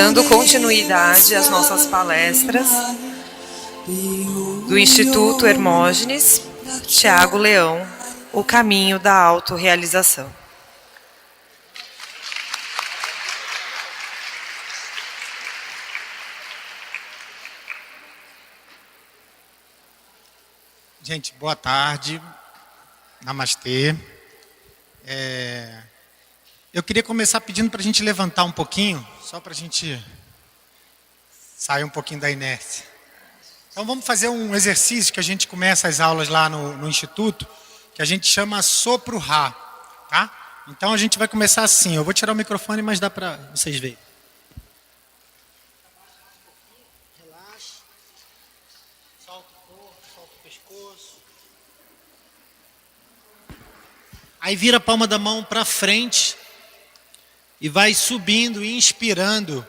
Dando continuidade às nossas palestras do Instituto Hermógenes, Tiago Leão, O Caminho da Autorrealização. Gente, boa tarde. Namastê. Eu queria começar pedindo para a gente levantar um pouquinho, só para a gente sair um pouquinho da inércia. Então vamos fazer um exercício que a gente começa as aulas lá no Instituto, que a gente chama Sopro Ra, tá? Então a gente vai começar assim, eu vou tirar o microfone, mas dá para vocês verem. Relaxa, solta o corpo, solta o pescoço. Aí vira a palma da mão para frente e vai subindo, inspirando,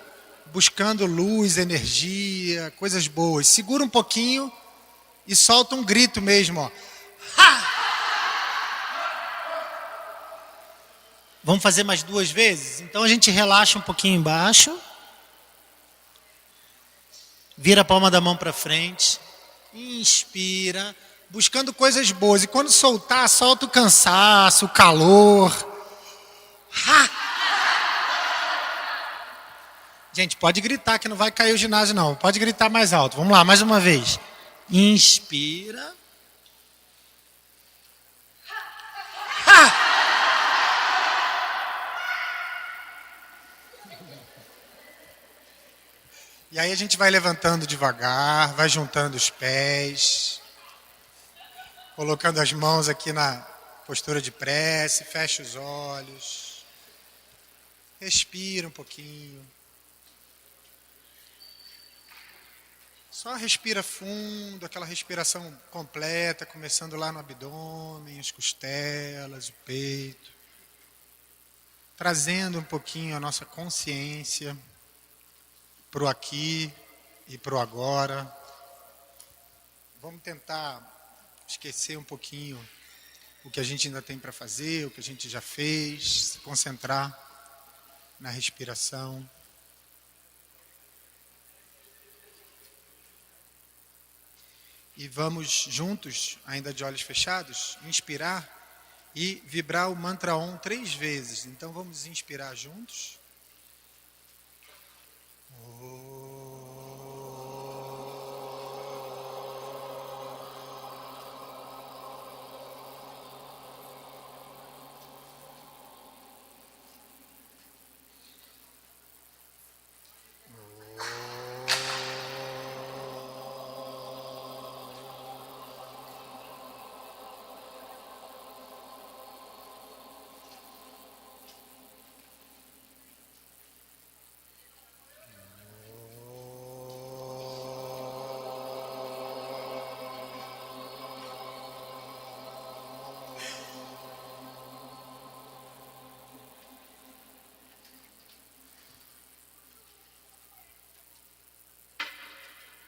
buscando luz, energia, coisas boas. Segura um pouquinho e solta um grito mesmo, ó. Ha! Vamos fazer mais 2 vezes? Então a gente relaxa um pouquinho embaixo. Vira a palma da mão para frente. Inspira, buscando coisas boas. E quando soltar, solta o cansaço, o calor. Ha! Gente, pode gritar que não vai cair o ginásio não. Pode gritar mais alto. Vamos lá, mais uma vez. Inspira. Ha! E aí a gente vai levantando devagar, vai juntando os pés, colocando as mãos aqui na postura de prece, fecha os olhos, respira um pouquinho. Só respira fundo, aquela respiração completa, começando lá no abdômen, as costelas, o peito. Trazendo um pouquinho a nossa consciência para o aqui e para o agora. Vamos tentar esquecer um pouquinho o que a gente ainda tem para fazer, o que a gente já fez, se concentrar na respiração. E vamos juntos, ainda de olhos fechados, inspirar e vibrar o mantra Om 3 vezes. Então vamos inspirar juntos.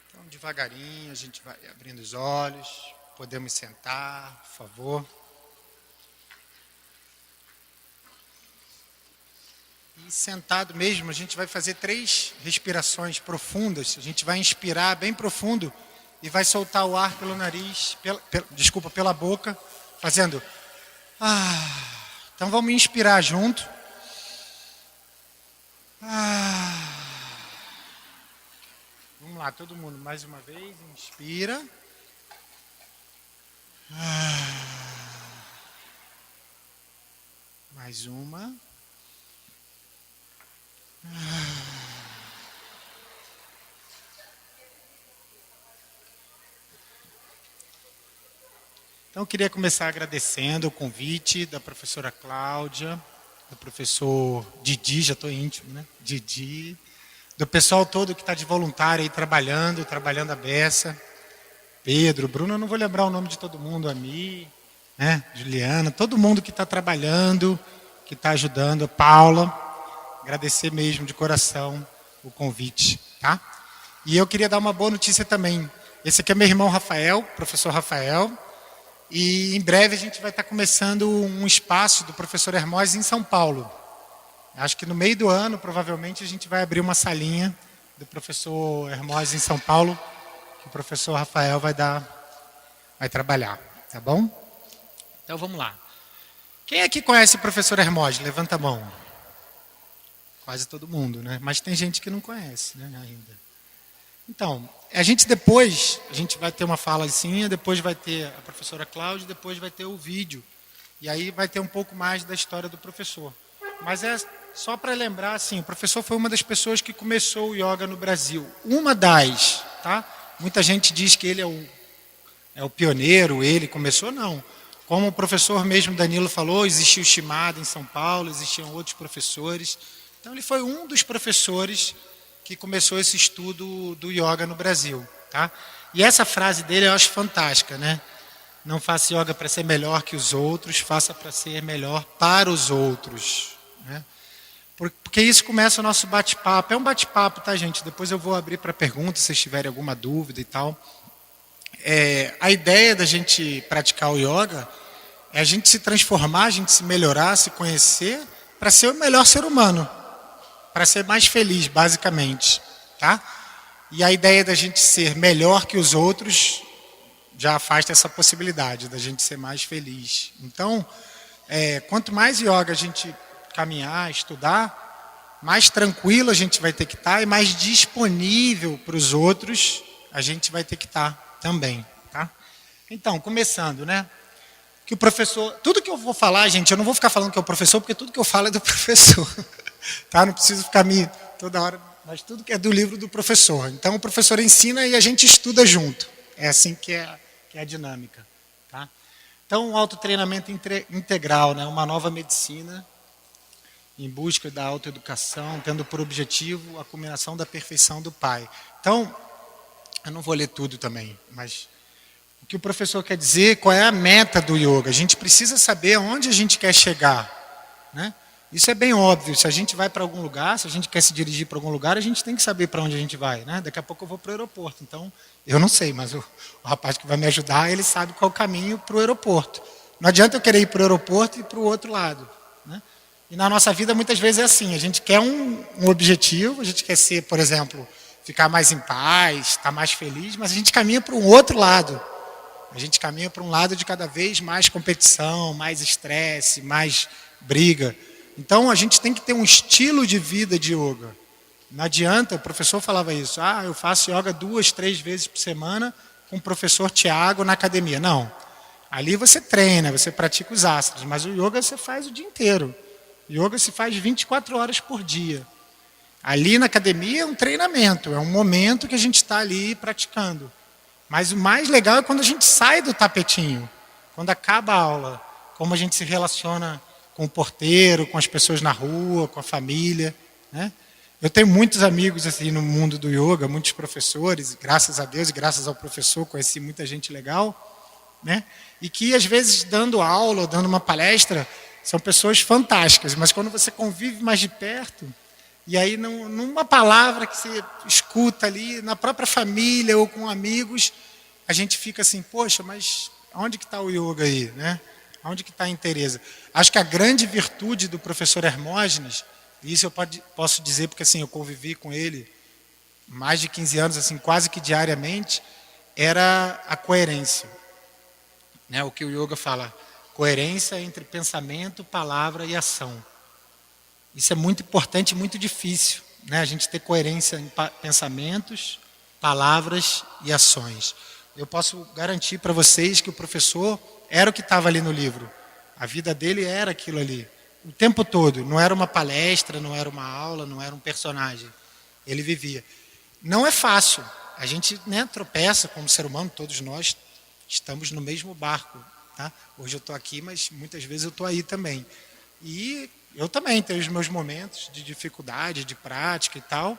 Então, devagarinho, a gente vai abrindo os olhos. Podemos sentar, por favor. E sentado mesmo, a gente vai fazer 3 respirações profundas. A gente vai inspirar bem profundo e vai soltar o ar pelo nariz, pela boca, fazendo... Então vamos inspirar junto. Vamos lá, todo mundo, mais uma vez, inspira. Mais uma. Então eu queria começar agradecendo o convite da professora Cláudia, do professor Didi, já estou íntimo, né? Didi, do pessoal todo que está de voluntário aí trabalhando a beça. Pedro, Bruno, eu não vou lembrar o nome de todo mundo, Ami, né? Juliana, todo mundo que está trabalhando, que está ajudando, Paula, agradecer mesmo de coração o convite, tá? E eu queria dar uma boa notícia também. Esse aqui é meu irmão Rafael, professor Rafael, e em breve a gente vai estar começando um espaço do professor Hermógenes em São Paulo. Acho que no meio do ano, provavelmente, a gente vai abrir uma salinha do professor Hermógenes em São Paulo, que o professor Rafael vai trabalhar, tá bom? Então vamos lá. Quem aqui conhece o professor Hermógenes? Levanta a mão. Quase todo mundo, né? Mas tem gente que não conhece, né, ainda. Então, a gente vai ter uma falazinha, depois vai ter a professora Cláudia, depois vai ter o vídeo. E aí vai ter um pouco mais da história do professor. Mas é só para lembrar, assim, o professor foi uma das pessoas que começou o yoga no Brasil. Uma das, tá? Muita gente diz que ele é o pioneiro, ele começou, não. Como o professor mesmo Danilo falou, existiu o Shimada em São Paulo, existiam outros professores. Então ele foi um dos professores que começou esse estudo do yoga no Brasil, tá? E essa frase dele eu acho fantástica, né? Não faça yoga para ser melhor que os outros, faça para ser melhor para os outros, né? Porque isso começa o nosso bate-papo. É um bate-papo, tá, gente? Depois eu vou abrir para perguntas, se vocês tiverem alguma dúvida e tal. A ideia da gente praticar o yoga é a gente se transformar, a gente se melhorar, se conhecer, para ser o melhor ser humano, para ser mais feliz, basicamente, tá? E a ideia da gente ser melhor que os outros já afasta essa possibilidade da gente ser mais feliz. Então, quanto mais yoga a gente caminhar, estudar, mais tranquilo a gente vai ter que estar e mais disponível para os outros a gente vai ter que estar também, tá? Então, começando, né? Que o professor, tudo que eu vou falar, gente, eu não vou ficar falando que é o professor, porque tudo que eu falo é do professor, tá? Não preciso ficar toda hora, mas tudo que é do livro do professor. Então, o professor ensina e a gente estuda junto. É assim que é a dinâmica, tá? Então, o autotreinamento integral, né? Uma nova medicina em busca da autoeducação, tendo por objetivo a culminação da perfeição do Pai. Então, eu não vou ler tudo também, mas o que o professor quer dizer, qual é a meta do yoga? A gente precisa saber aonde a gente quer chegar, né? Isso é bem óbvio. Se a gente vai para algum lugar, se a gente quer se dirigir para algum lugar, a gente tem que saber para onde a gente vai, né? Daqui a pouco eu vou para o aeroporto. Então, eu não sei, mas o rapaz que vai me ajudar, ele sabe qual é o caminho para o aeroporto. Não adianta eu querer ir para o aeroporto e para o outro lado, né? E na nossa vida, muitas vezes é assim. A gente quer um objetivo, a gente quer ser, por exemplo, ficar mais em paz, estar mais feliz, mas a gente caminha para um outro lado. A gente caminha para um lado de cada vez mais competição, mais estresse, mais briga. Então, a gente tem que ter um estilo de vida de yoga. Não adianta, o professor falava isso, eu faço yoga 2, 3 vezes por semana com o professor Tiago na academia. Não, ali você treina, você pratica os asanas, mas o yoga você faz o dia inteiro. O yoga se faz 24 horas por dia. Ali na academia é um treinamento, é um momento que a gente está ali praticando. Mas o mais legal é quando a gente sai do tapetinho, quando acaba a aula, como a gente se relaciona com o porteiro, com as pessoas na rua, com a família, né? Eu tenho muitos amigos assim no mundo do yoga, muitos professores, graças a Deus e graças ao professor conheci muita gente legal, né? E que às vezes dando aula ou dando uma palestra são pessoas fantásticas, mas quando você convive mais de perto, e aí numa palavra que você escuta ali, na própria família ou com amigos, a gente fica assim, poxa, mas onde que está o yoga aí, né? Onde que está a interesse? Acho que a grande virtude do professor Hermógenes, e isso eu posso dizer porque assim, eu convivi com ele mais de 15 anos, assim, quase que diariamente, era a coerência. Né? O que o yoga fala, coerência entre pensamento, palavra e ação. Isso é muito importante e muito difícil, né? A gente ter coerência em pensamentos, palavras e ações. Eu posso garantir para vocês que o professor era o que estava ali no livro. A vida dele era aquilo ali. O tempo todo. Não era uma palestra, não era uma aula, não era um personagem. Ele vivia. Não é fácil. A gente, né, tropeça como ser humano, todos nós estamos no mesmo barco. Tá? Hoje eu estou aqui, mas muitas vezes eu estou aí também. E eu também tenho os meus momentos de dificuldade, de prática e tal.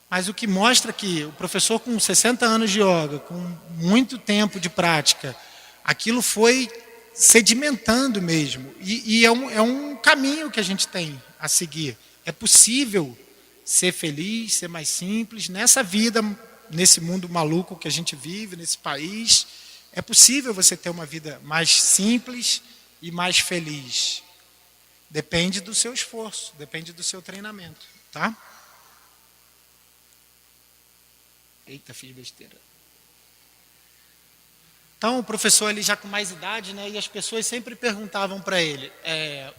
Mas o que mostra que o professor com 60 anos de yoga, com muito tempo de prática, aquilo foi sedimentando mesmo. E é um caminho que a gente tem a seguir. É possível ser feliz, ser mais simples, nessa vida, nesse mundo maluco que a gente vive, nesse país. É possível você ter uma vida mais simples e mais feliz. Depende do seu esforço, depende do seu treinamento, tá? Eita, fiz besteira. Então, o professor ali já com mais idade, né? E as pessoas sempre perguntavam para ele,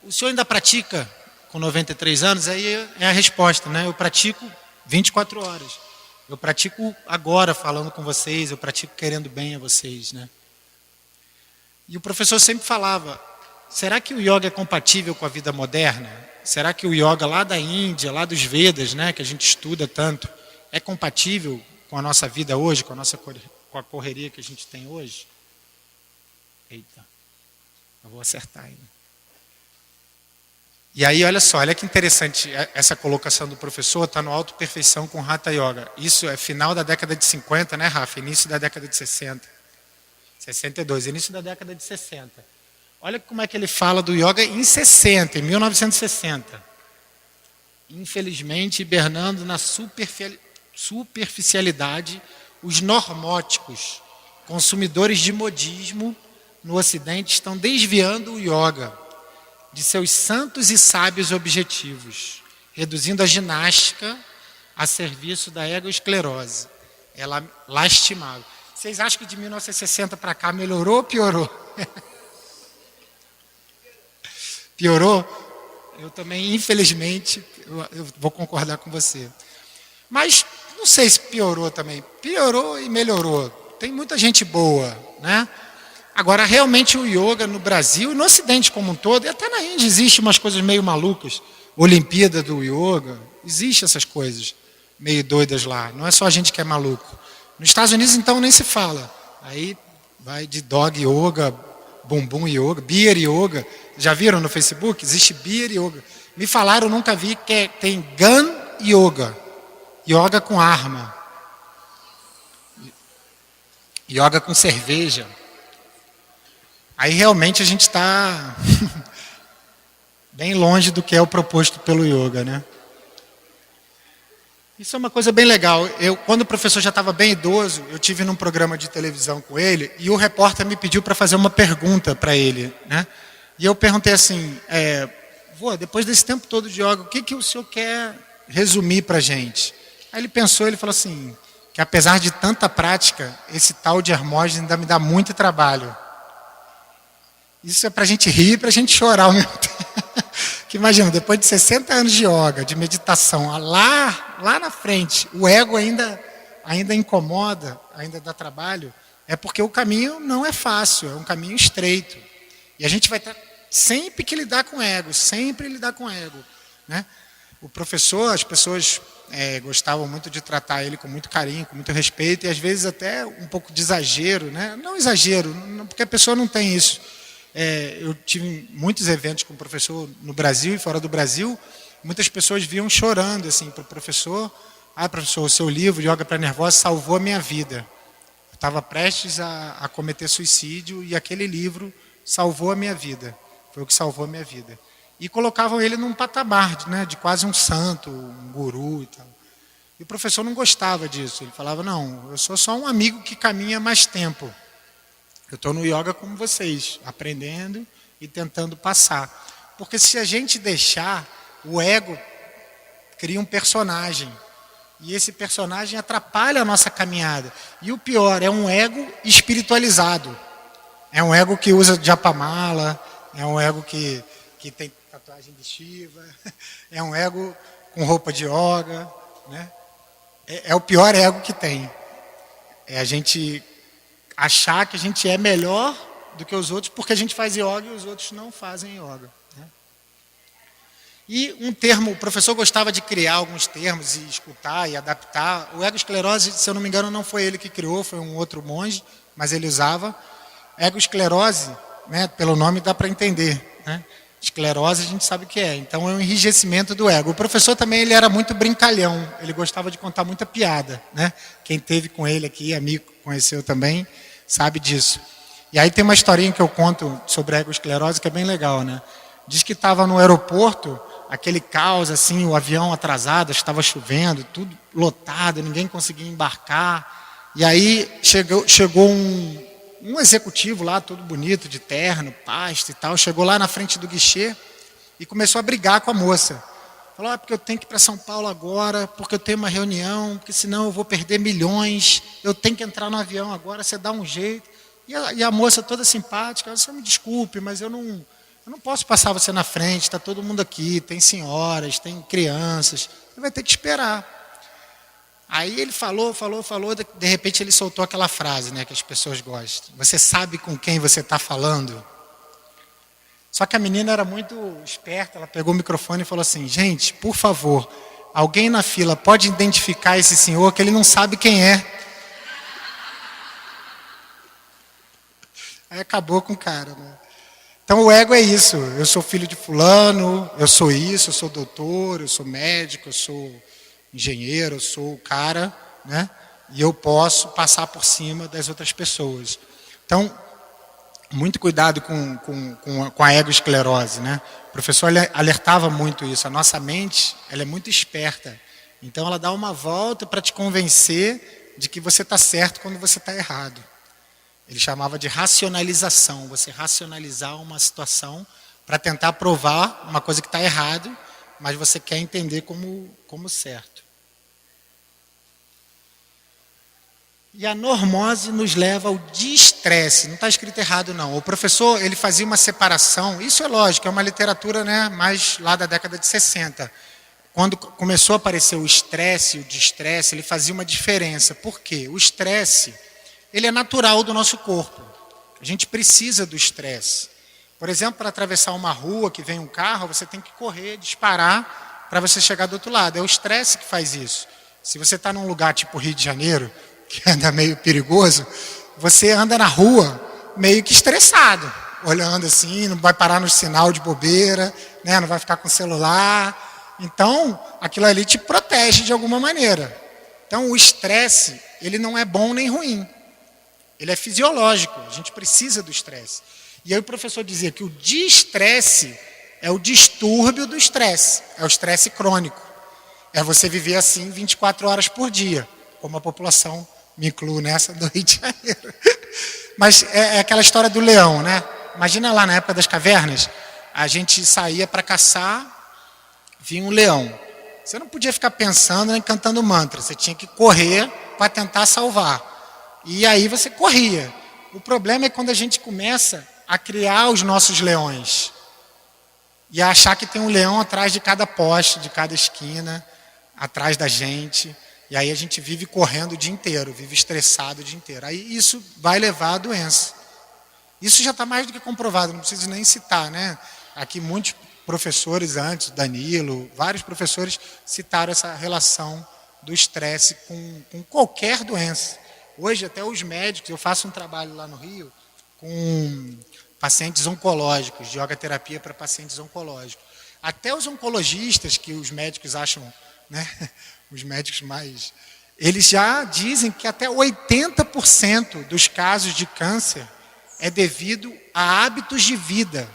o senhor ainda pratica com 93 anos? Aí é a resposta, né? Eu pratico 24 horas. Eu pratico agora falando com vocês, eu pratico querendo bem a vocês, né? E o professor sempre falava, será que o yoga é compatível com a vida moderna? Será que o yoga lá da Índia, lá dos Vedas, né, que a gente estuda tanto, é compatível com a nossa vida hoje, com a correria que a gente tem hoje? Eita, eu vou acertar ainda. E aí, olha só, olha que interessante, essa colocação do professor está no Autoperfeição com Hatha Yoga. Isso é final da década de 50, né, Rafa? Início da década de 60. 62, início da década de 60. Olha como é que ele fala do yoga em 60, em 1960. Infelizmente, hibernando na superficialidade, os normóticos, consumidores de modismo no Ocidente, estão desviando o yoga de seus santos e sábios objetivos, reduzindo a ginástica a serviço da egoesclerose. É lastimável. Vocês acham que de 1960 para cá melhorou ou piorou? Piorou? Eu também, infelizmente, eu vou concordar com você. Mas não sei se piorou também. Piorou e melhorou. Tem muita gente boa, né? Agora, realmente o yoga no Brasil e no Ocidente como um todo, e até na Índia existe umas coisas meio malucas. Olimpíada do yoga, existe essas coisas meio doidas lá. Não é só a gente que é maluco. Nos Estados Unidos, então, nem se fala. Aí vai de dog yoga, bumbum yoga, beer yoga. Já viram no Facebook? Existe beer yoga. Me falaram, nunca vi, que tem gun yoga. Yoga com arma. Yoga com cerveja. Aí realmente a gente está bem longe do que é o proposto pelo yoga, né? Isso é uma coisa bem legal. Quando o professor já estava bem idoso, eu tive num programa de televisão com ele e o repórter me pediu para fazer uma pergunta para ele, né? E eu perguntei assim, vô, depois desse tempo todo de yoga, o que o senhor quer resumir para a gente? Aí ele pensou, ele falou assim, que apesar de tanta prática, esse tal de Hermógenes ainda me dá muito trabalho. Isso é para a gente rir e para a gente chorar ao mesmo tempo. Que imagina, depois de 60 anos de yoga, de meditação, lá na frente, o ego ainda incomoda, ainda dá trabalho, é porque o caminho não é fácil, é um caminho estreito. E a gente vai ter sempre que lidar com ego, sempre lidar com ego, né? O professor, as pessoas gostavam muito de tratar ele com muito carinho, com muito respeito, e às vezes até um pouco de exagero, né? Não exagero, porque a pessoa não tem isso. Eu tive muitos eventos com o professor no Brasil e fora do Brasil. Muitas pessoas vinham chorando assim, para o professor. Professor, o seu livro, Yoga para Nervosos, salvou a minha vida. Eu estava prestes a cometer suicídio e aquele livro salvou a minha vida. Foi o que salvou a minha vida. E colocavam ele num patamar, né, de quase um santo, um guru e tal. E o professor não gostava disso. Ele falava, não, eu sou só um amigo que caminha mais tempo. Eu estou no yoga como vocês, aprendendo e tentando passar. Porque se a gente deixar, o ego cria um personagem. E esse personagem atrapalha a nossa caminhada. E o pior, é um ego espiritualizado. É um ego que usa japamala, é um ego que tem tatuagem de Shiva, é um ego com roupa de yoga, né? É o pior ego que tem. É a gente achar que a gente é melhor do que os outros porque a gente faz yoga e os outros não fazem yoga, né? E um termo, o professor gostava de criar alguns termos e escutar e adaptar. O egoesclerose, se eu não me engano, não foi ele que criou, foi um outro monge, mas ele usava. Egoesclerose, né, pelo nome dá para entender, né? Esclerose a gente sabe o que é, então é um enrijecimento do ego. O professor também ele era muito brincalhão, ele gostava de contar muita piada, né? Quem teve com ele aqui, amigo, conheceu também, sabe disso. E aí tem uma historinha que eu conto sobre a egoesclerose que é bem legal, né? Diz que estava no aeroporto, aquele caos assim, o avião atrasado, estava chovendo, tudo lotado, ninguém conseguia embarcar. E aí chegou um executivo lá, todo bonito, de terno, pasta e tal, chegou lá na frente do guichê e começou a brigar com a moça. Falou, porque eu tenho que ir para São Paulo agora, porque eu tenho uma reunião, porque senão eu vou perder milhões, eu tenho que entrar no avião agora, você dá um jeito. E a moça toda simpática, você me desculpe, mas eu não posso passar você na frente, está todo mundo aqui, tem senhoras, tem crianças, você vai ter que esperar. Aí ele falou, de repente ele soltou aquela frase, né, que as pessoas gostam. Você sabe com quem você está falando? Só que a menina era muito esperta, ela pegou o microfone e falou assim, gente, por favor, alguém na fila pode identificar esse senhor que ele não sabe quem é. Aí acabou com o cara, né? Então o ego é isso, eu sou filho de fulano, eu sou isso, eu sou doutor, eu sou médico, eu sou engenheiro, eu sou o cara, né? E eu posso passar por cima das outras pessoas. Então, muito cuidado com a egoesclerose, né? O professor alertava muito isso. A nossa mente, ela é muito esperta. Então, ela dá uma volta para te convencer de que você está certo quando você está errado. Ele chamava de racionalização. Você racionalizar uma situação para tentar provar uma coisa que está errado, mas você quer entender como certo. E a normose nos leva ao destresse. Não está escrito errado, não. O professor, ele fazia uma separação. Isso é lógico, é uma literatura, né, mais lá da década de 60. Quando começou a aparecer o estresse e o destresse, ele fazia uma diferença. Por quê? O estresse, ele é natural do nosso corpo. A gente precisa do estresse. Por exemplo, para atravessar uma rua que vem um carro, você tem que correr, disparar para você chegar do outro lado. É o estresse que faz isso. Se você está num lugar tipo Rio de Janeiro, que anda meio perigoso, você anda na rua meio que estressado, olhando assim, não vai parar no sinal de bobeira, né? Não vai ficar com o celular. Então, aquilo ali te protege de alguma maneira. Então, o estresse, ele não é bom nem ruim. Ele é fisiológico, a gente precisa do estresse. E aí o professor dizia que o destresse é o distúrbio do estresse, é o estresse crônico. É você viver assim 24 horas por dia, como a população, me incluo nessa, do Rio de Janeiro. Mas é aquela história do leão, né? Imagina lá na época das cavernas, a gente saía para caçar, vinha um leão. Você não podia ficar pensando nem cantando mantra, você tinha que correr para tentar salvar. E aí você corria. O problema é quando a gente começa a criar os nossos leões. E a achar que tem um leão atrás de cada poste, de cada esquina, atrás da gente. E aí a gente vive correndo o dia inteiro, vive estressado o dia inteiro. Aí isso vai levar à doença. Isso já está mais do que comprovado, não preciso nem citar, né? Aqui muitos professores antes, Danilo, vários professores citaram essa relação do estresse com qualquer doença. Hoje até os médicos, eu faço um trabalho lá no Rio com pacientes oncológicos, de yoga terapia para pacientes oncológicos. Até os oncologistas, que os médicos acham, né, os médicos mais... Eles já dizem que até 80% dos casos de câncer é devido a hábitos de vida.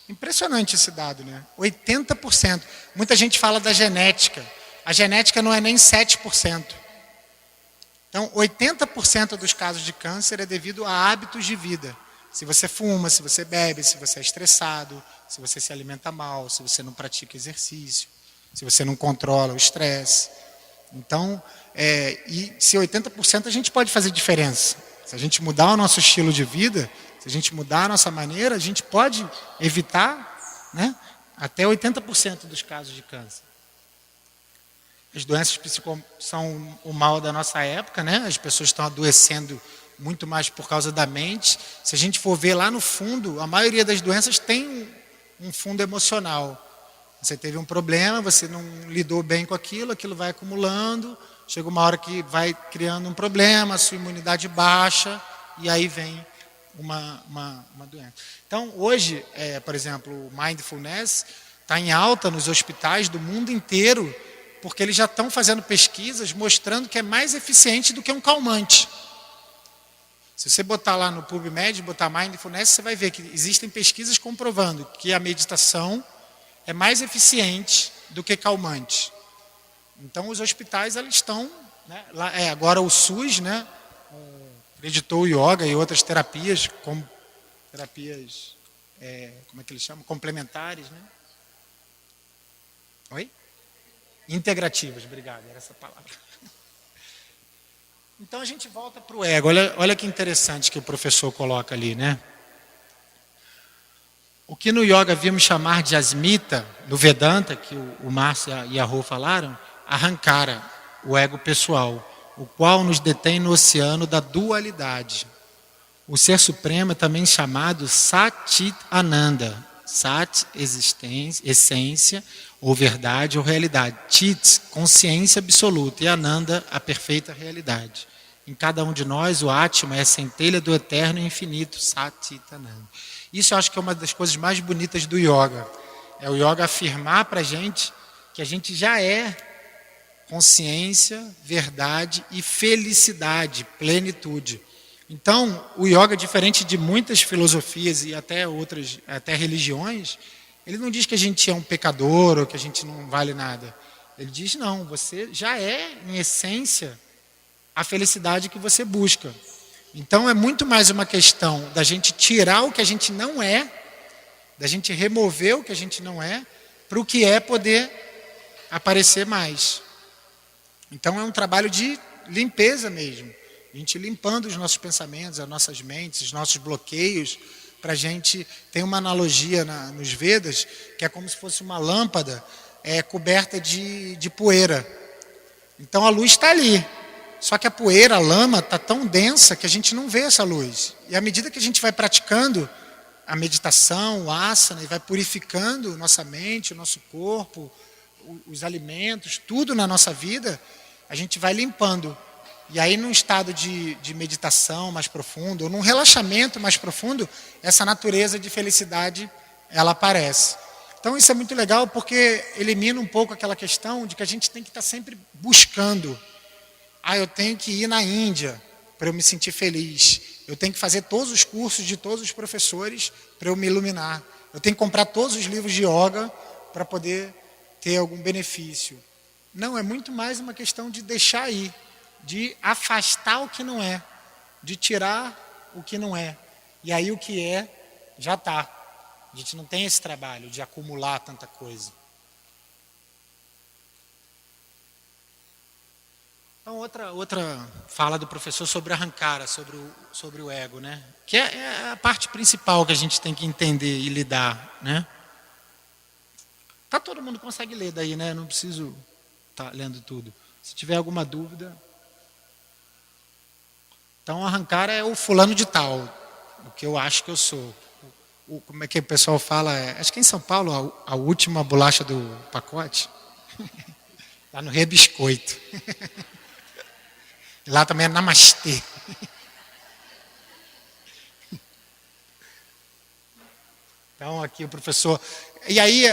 Impressionante esse dado, né? 80%. Muita gente fala da genética. A genética não é nem 7%. Então, 80% dos casos de câncer é devido a hábitos de vida. Se você fuma, se você bebe, se você é estressado, se você se alimenta mal, se você não pratica exercício, se você não controla o estresse. Então, e se 80% a gente pode fazer diferença. Se a gente mudar o nosso estilo de vida, se a gente mudar a nossa maneira, a gente pode evitar, né, até 80% dos casos de câncer. As doenças são o mal da nossa época, né? As pessoas estão adoecendo muito mais por causa da mente. Se a gente for ver lá no fundo, a maioria das doenças tem um fundo emocional. Você teve um problema, você não lidou bem com aquilo, aquilo vai acumulando, chega uma hora que vai criando um problema, a sua imunidade baixa, e aí vem uma doença. Então, hoje, por exemplo, o Mindfulness está em alta nos hospitais do mundo inteiro, porque eles já estão fazendo pesquisas mostrando que é mais eficiente do que um calmante. Se você botar lá no PubMed, botar Mindfulness, você vai ver que existem pesquisas comprovando que a meditação é mais eficiente do que calmante. Então, os hospitais, eles estão... Né, agora o SUS, né, acreditou o yoga e outras terapias, como terapias como é que eles chamam? Complementares, né? Oi? Integrativas, obrigado, era essa palavra. Então a gente volta para o ego. Olha que interessante que o professor coloca ali, né? O que no yoga vimos chamar de asmita, no Vedanta, que o Márcio e a Rô falaram, ahankara, o ego pessoal, o qual nos detém no oceano da dualidade. O Ser Supremo é também chamado Sat Ananda. Sat, existência, essência, ou verdade, ou realidade. Chit, consciência absoluta. E Ananda, a perfeita realidade. Em cada um de nós, o Atma é a centelha do eterno e infinito. Sat Ananda. Isso eu acho que é uma das coisas mais bonitas do yoga. É o yoga afirmar para a gente que a gente já é consciência, verdade e felicidade, plenitude. Então, o yoga, diferente de muitas filosofias e até outras, até religiões, ele não diz que a gente é um pecador ou que a gente não vale nada. Ele diz, não, você já é, em essência, a felicidade que você busca. Então, é muito mais uma questão da gente tirar o que a gente não é, da gente remover o que a gente não é, para o que é poder aparecer mais. Então, é um trabalho de limpeza mesmo. A gente limpando os nossos pensamentos, as nossas mentes, os nossos bloqueios, para a gente ter uma analogia nos Vedas, que é como se fosse uma lâmpada coberta de poeira. Então a luz está ali, só que a poeira, a lama, está tão densa que a gente não vê essa luz. E à medida que a gente vai praticando a meditação, o asana, e vai purificando nossa mente, o nosso corpo, os alimentos, tudo na nossa vida, a gente vai limpando. E aí, num estado de meditação mais profundo, ou num relaxamento mais profundo, essa natureza de felicidade, ela aparece. Então, isso é muito legal, porque elimina um pouco aquela questão de que a gente tem que estar sempre buscando. Eu tenho que ir na Índia para eu me sentir feliz. Eu tenho que fazer todos os cursos de todos os professores para eu me iluminar. Eu tenho que comprar todos os livros de yoga para poder ter algum benefício. Não, é muito mais uma questão de deixar ir, de afastar o que não é, de tirar o que não é. E aí o que é, já está. A gente não tem esse trabalho de acumular tanta coisa. Então, outra fala do professor sobre ahankara, sobre o ego, né? Que é a parte principal que a gente tem que entender e lidar, né? Tá, todo mundo consegue ler daí, né? Não preciso estar lendo tudo. Se tiver alguma dúvida... Então, ahankara é o fulano de tal, o que eu acho que eu sou. Como é que o pessoal fala? Acho que em São Paulo, a última bolacha do pacote. Lá no Rebiscoito. Lá também é namastê. Então, aqui o professor... E aí,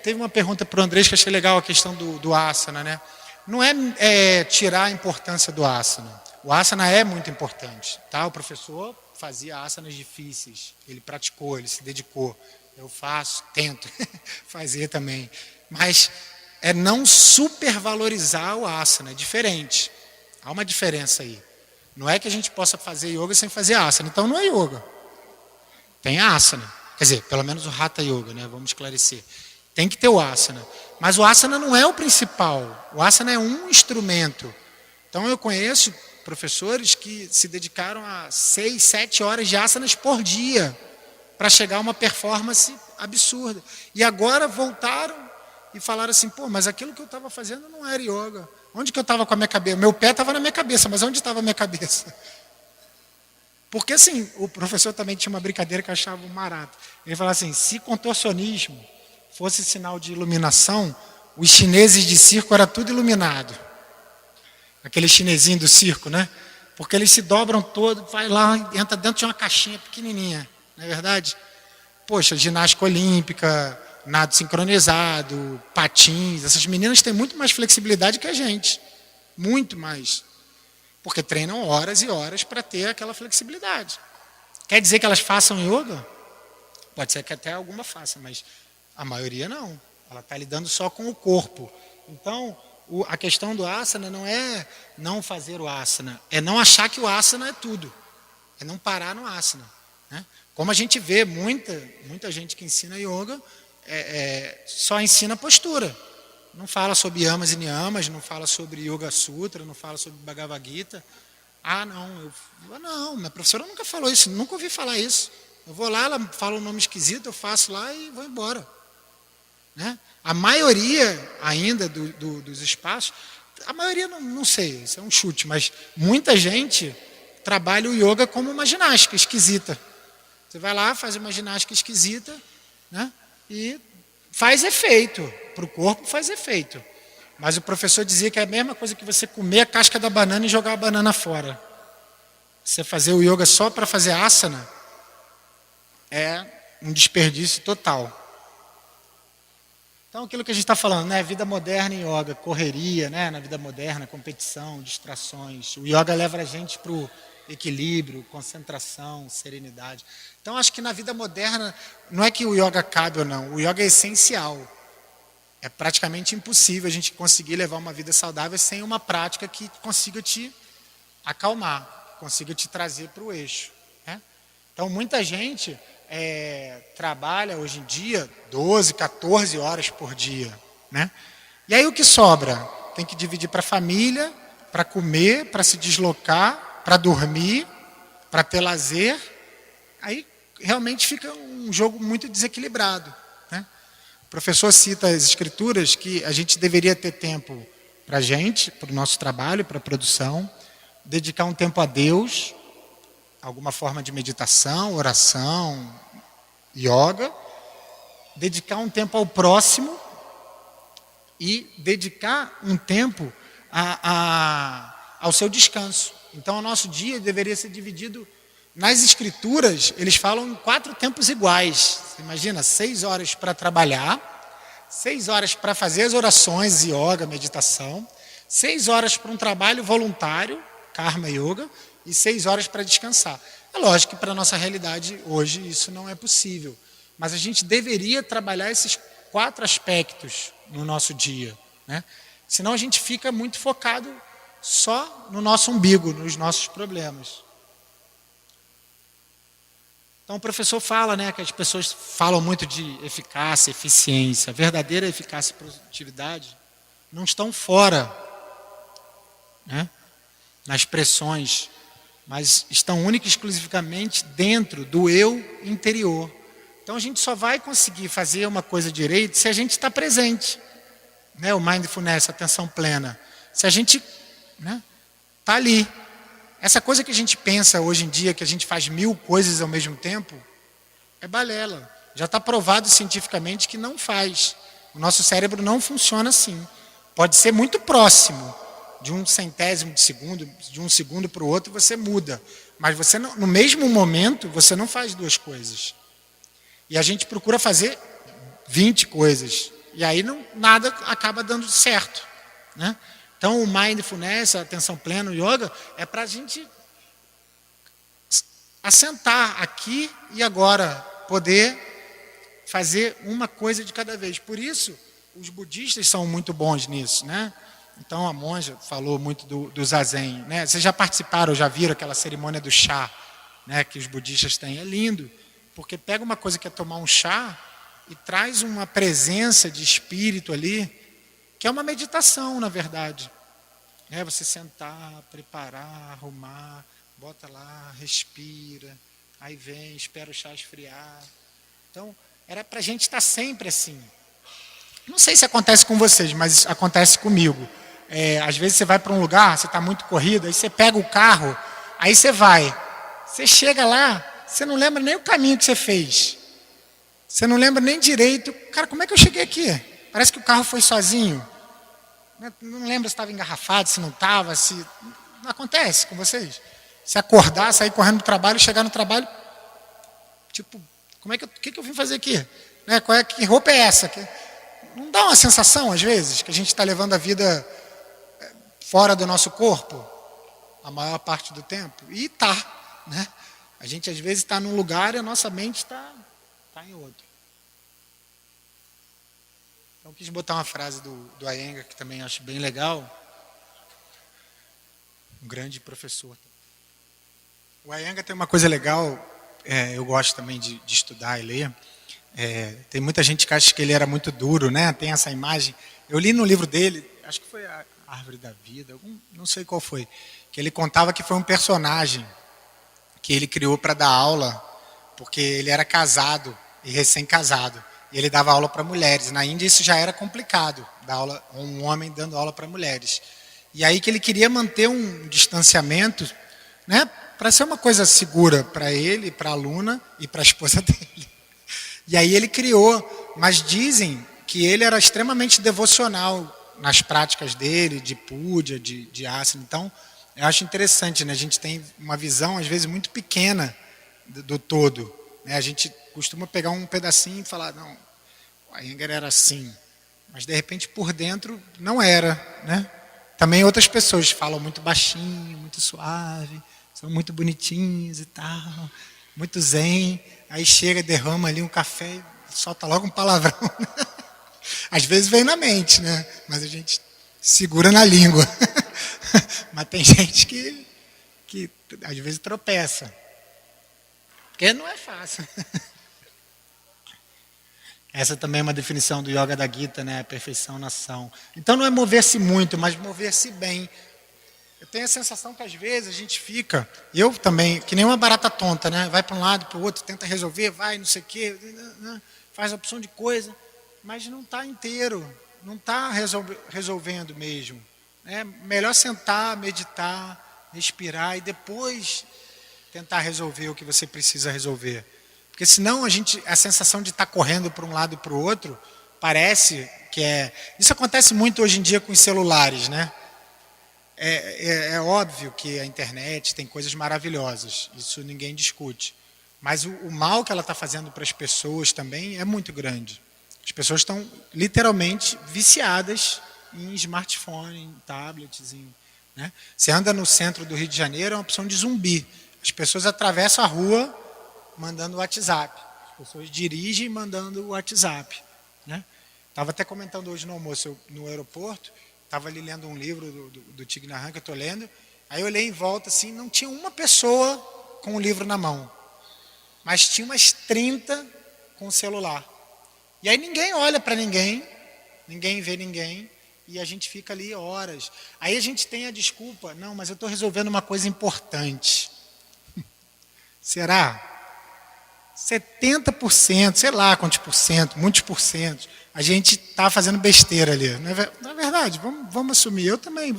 teve uma pergunta para o Andrés que eu achei legal, a questão do asana, né? Não é tirar a importância do asana. O asana é muito importante, tá? O professor fazia asanas difíceis, ele praticou, ele se dedicou. Eu faço, tento fazer também. Mas é não supervalorizar o asana, é diferente. Há uma diferença aí. Não é que a gente possa fazer yoga sem fazer asana. Então não é yoga. Tem asana. Quer dizer, pelo menos o Hatha Yoga, né? Vamos esclarecer. Tem que ter o asana. Mas o asana não é o principal. O asana é um instrumento. Então eu conheço professores que se dedicaram a 6, 7 horas de asanas por dia para chegar a uma performance absurda. E agora voltaram e falaram assim, mas aquilo que eu estava fazendo não era yoga. Onde que eu estava com a minha cabeça? Meu pé estava na minha cabeça, mas onde estava a minha cabeça? Porque assim, o professor também tinha uma brincadeira que eu achava um barato. Ele falava assim, se contorcionismo fosse sinal de iluminação, os chineses de circo era tudo iluminado. Aquele chinesinho do circo, né? Porque eles se dobram todo, vai lá, entra dentro de uma caixinha pequenininha, não é verdade? Poxa, ginástica olímpica, nado sincronizado, patins, essas meninas têm muito mais flexibilidade que a gente. Muito mais. Porque treinam horas e horas para ter aquela flexibilidade. Quer dizer que elas façam yoga? Pode ser que até alguma faça, mas a maioria não. Ela está lidando só com o corpo. Então, a questão do asana não é não fazer o asana, é não achar que o asana é tudo. É não parar no asana. né? Como a gente vê muita gente que ensina yoga só ensina postura. Não fala sobre yamas e niyamas, não fala sobre Yoga Sutra, não fala sobre Bhagavad Gita. Não, minha professora nunca falou isso, nunca ouvi falar isso. Eu vou lá, ela fala um nome esquisito, eu faço lá e vou embora. Né? A maioria ainda dos espaços, a maioria não sei, isso é um chute, mas muita gente trabalha o yoga como uma ginástica esquisita. Você vai lá, faz uma ginástica esquisita, né? E faz efeito, para o corpo faz efeito. Mas o professor dizia que é a mesma coisa que você comer a casca da banana e jogar a banana fora. Você fazer o yoga só para fazer asana é um desperdício total. Então, aquilo que a gente está falando, né? Vida moderna em yoga, correria, né? Na vida moderna, competição, distrações. O yoga leva a gente para o equilíbrio, concentração, serenidade. Então, acho que na vida moderna, não é que o yoga cabe ou não, o yoga é essencial. É praticamente impossível a gente conseguir levar uma vida saudável sem uma prática que consiga te acalmar, consiga te trazer para o eixo. Né? Então, muita gente trabalha hoje em dia 12, 14 horas por dia. Né? E aí o que sobra? Tem que dividir para a família, para comer, para se deslocar, para dormir, para ter lazer. Aí realmente fica um jogo muito desequilibrado. Né? O professor cita as escrituras que a gente deveria ter tempo para a gente, para o nosso trabalho, para a produção, dedicar um tempo a Deus, alguma forma de meditação, oração, yoga, dedicar um tempo ao próximo e dedicar um tempo ao seu descanso. Então, o nosso dia deveria ser dividido. Nas escrituras, eles falam em 4 tempos iguais. Você imagina, 6 horas para trabalhar, 6 horas para fazer as orações, yoga, meditação, 6 horas para um trabalho voluntário, karma yoga, e 6 horas para descansar. É lógico que para a nossa realidade hoje isso não é possível. Mas a gente deveria trabalhar esses 4 aspectos no nosso dia. Né? Senão a gente fica muito focado só no nosso umbigo, nos nossos problemas. Então o professor fala, né, que as pessoas falam muito de eficácia, eficiência. A verdadeira eficácia e produtividade não estão fora, né, nas pressões, mas estão única e exclusivamente dentro do eu interior. Então a gente só vai conseguir fazer uma coisa direito se a gente está presente. Né, o mindfulness, a atenção plena. Se a gente está ali. Essa coisa que a gente pensa hoje em dia, que a gente faz 1000 coisas ao mesmo tempo, é balela. Já está provado cientificamente que não faz. O nosso cérebro não funciona assim. Pode ser muito próximo, de um centésimo de segundo, de um segundo para o outro, você muda. Mas você não, no mesmo momento, você não faz 2 coisas. E a gente procura fazer 20 coisas. E aí nada acaba dando certo. Né? Então, o mindfulness, a atenção plena, o yoga, é para a gente assentar aqui e agora, poder fazer uma coisa de cada vez. Por isso, os budistas são muito bons nisso. Né? Então, a monja falou muito do zazen. Né? Vocês já participaram, já viram aquela cerimônia do chá, né, que os budistas têm? É lindo, porque pega uma coisa que é tomar um chá e traz uma presença de espírito ali, que é uma meditação, na verdade. É você sentar, preparar, arrumar, bota lá, respira, aí vem, espera o chá esfriar. Então, era para a gente estar sempre assim. Não sei se acontece com vocês, mas acontece comigo. Às vezes você vai para um lugar, você está muito corrido, aí você pega o carro, aí você vai. Você chega lá, você não lembra nem o caminho que você fez. Você não lembra nem direito. Cara, como é que eu cheguei aqui? Parece que o carro foi sozinho. Não lembro se estava engarrafado, se não estava, se... Não acontece com vocês? Se acordar, sair correndo do trabalho, chegar no trabalho, tipo, o que eu vim fazer aqui? Né? Que roupa é essa? Não dá uma sensação, às vezes, que a gente está levando a vida fora do nosso corpo, a maior parte do tempo? E tá, né? A gente, às vezes, está num lugar e a nossa mente está em outro. Então, eu quis botar uma frase do Iyengar, que também acho bem legal. Um grande professor. O Iyengar tem uma coisa legal, eu gosto também de estudar e ler. Tem muita gente que acha que ele era muito duro, né? Tem essa imagem. Eu li no livro dele, acho que foi a Árvore da Vida, não sei qual foi, que ele contava que foi um personagem que ele criou para dar aula, porque ele era casado e recém-casado. E ele dava aula para mulheres. Na Índia isso já era complicado, dar aula, um homem dando aula para mulheres. E aí que ele queria manter um distanciamento, né, para ser uma coisa segura para ele, para a aluna e para a esposa dele. E aí ele criou, mas dizem que ele era extremamente devocional nas práticas dele, de puja, de asana. Então, eu acho interessante, né? A gente tem uma visão, às vezes, muito pequena do todo. Né? A gente costuma pegar um pedacinho e falar, não, o Iyengar era assim. Mas, de repente, por dentro, não era. Né? Também outras pessoas falam muito baixinho, muito suave, são muito bonitinhos e tal, muito zen. Aí chega, derrama ali um café e solta logo um palavrão. Às vezes vem na mente, né? Mas a gente segura na língua. Mas tem gente que às vezes tropeça. Porque não é fácil. Essa também é uma definição do Yoga da Gita, né? Perfeição na ação. Então não é mover-se muito, mas mover-se bem. Eu tenho a sensação que às vezes a gente fica, eu também, que nem uma barata tonta, né? Vai para um lado, para o outro, tenta resolver, vai, não sei o quê, faz a opção de coisa, mas não está inteiro, não está resolvendo mesmo. É melhor sentar, meditar, respirar e depois tentar resolver o que você precisa resolver. Porque senão a sensação de estar correndo para um lado e para o outro, parece que é... Isso acontece muito hoje em dia com os celulares, né? É óbvio que a internet tem coisas maravilhosas, isso ninguém discute. Mas o mal que ela está fazendo para as pessoas também é muito grande. As pessoas estão literalmente viciadas em smartphone, em tablets. Né? Você anda no centro do Rio de Janeiro, é uma opção de zumbi. As pessoas atravessam a rua mandando WhatsApp. As pessoas dirigem mandando WhatsApp. Né? Estava até comentando hoje no almoço, no aeroporto, estava ali lendo um livro do Thich Nhat Hanh que eu estou lendo, aí eu olhei em volta assim, não tinha uma pessoa com o livro na mão, mas tinha umas 30 com o celular. E aí ninguém olha para ninguém vê ninguém, e a gente fica ali horas. Aí a gente tem a desculpa, não, mas eu estou resolvendo uma coisa importante. Será? 70%, sei lá quantos por cento, muitos por cento, a gente está fazendo besteira ali. Na verdade, vamos assumir, eu também.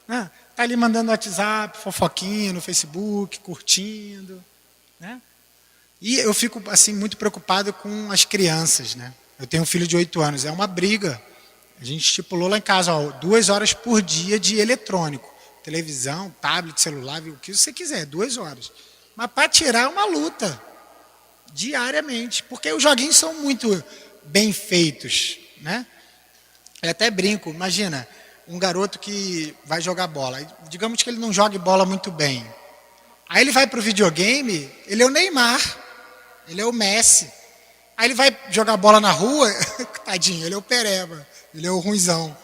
Né? Tá ali mandando WhatsApp, fofoquinha no Facebook, curtindo. Né? E eu fico assim, muito preocupado com as crianças. Né? Eu tenho um filho de 8 anos, é uma briga. A gente estipulou lá em casa, 2 horas por dia de eletrônico. Televisão, tablet, celular, o que você quiser, 2 horas. Mas para tirar é uma luta. Diariamente, porque os joguinhos são muito bem feitos, né? Eu até brinco, imagina, um garoto que vai jogar bola, digamos que ele não jogue bola muito bem, aí ele vai para o videogame, ele é o Neymar, ele é o Messi, aí ele vai jogar bola na rua, tadinho, ele é o Pereba, ele é o ruinzão,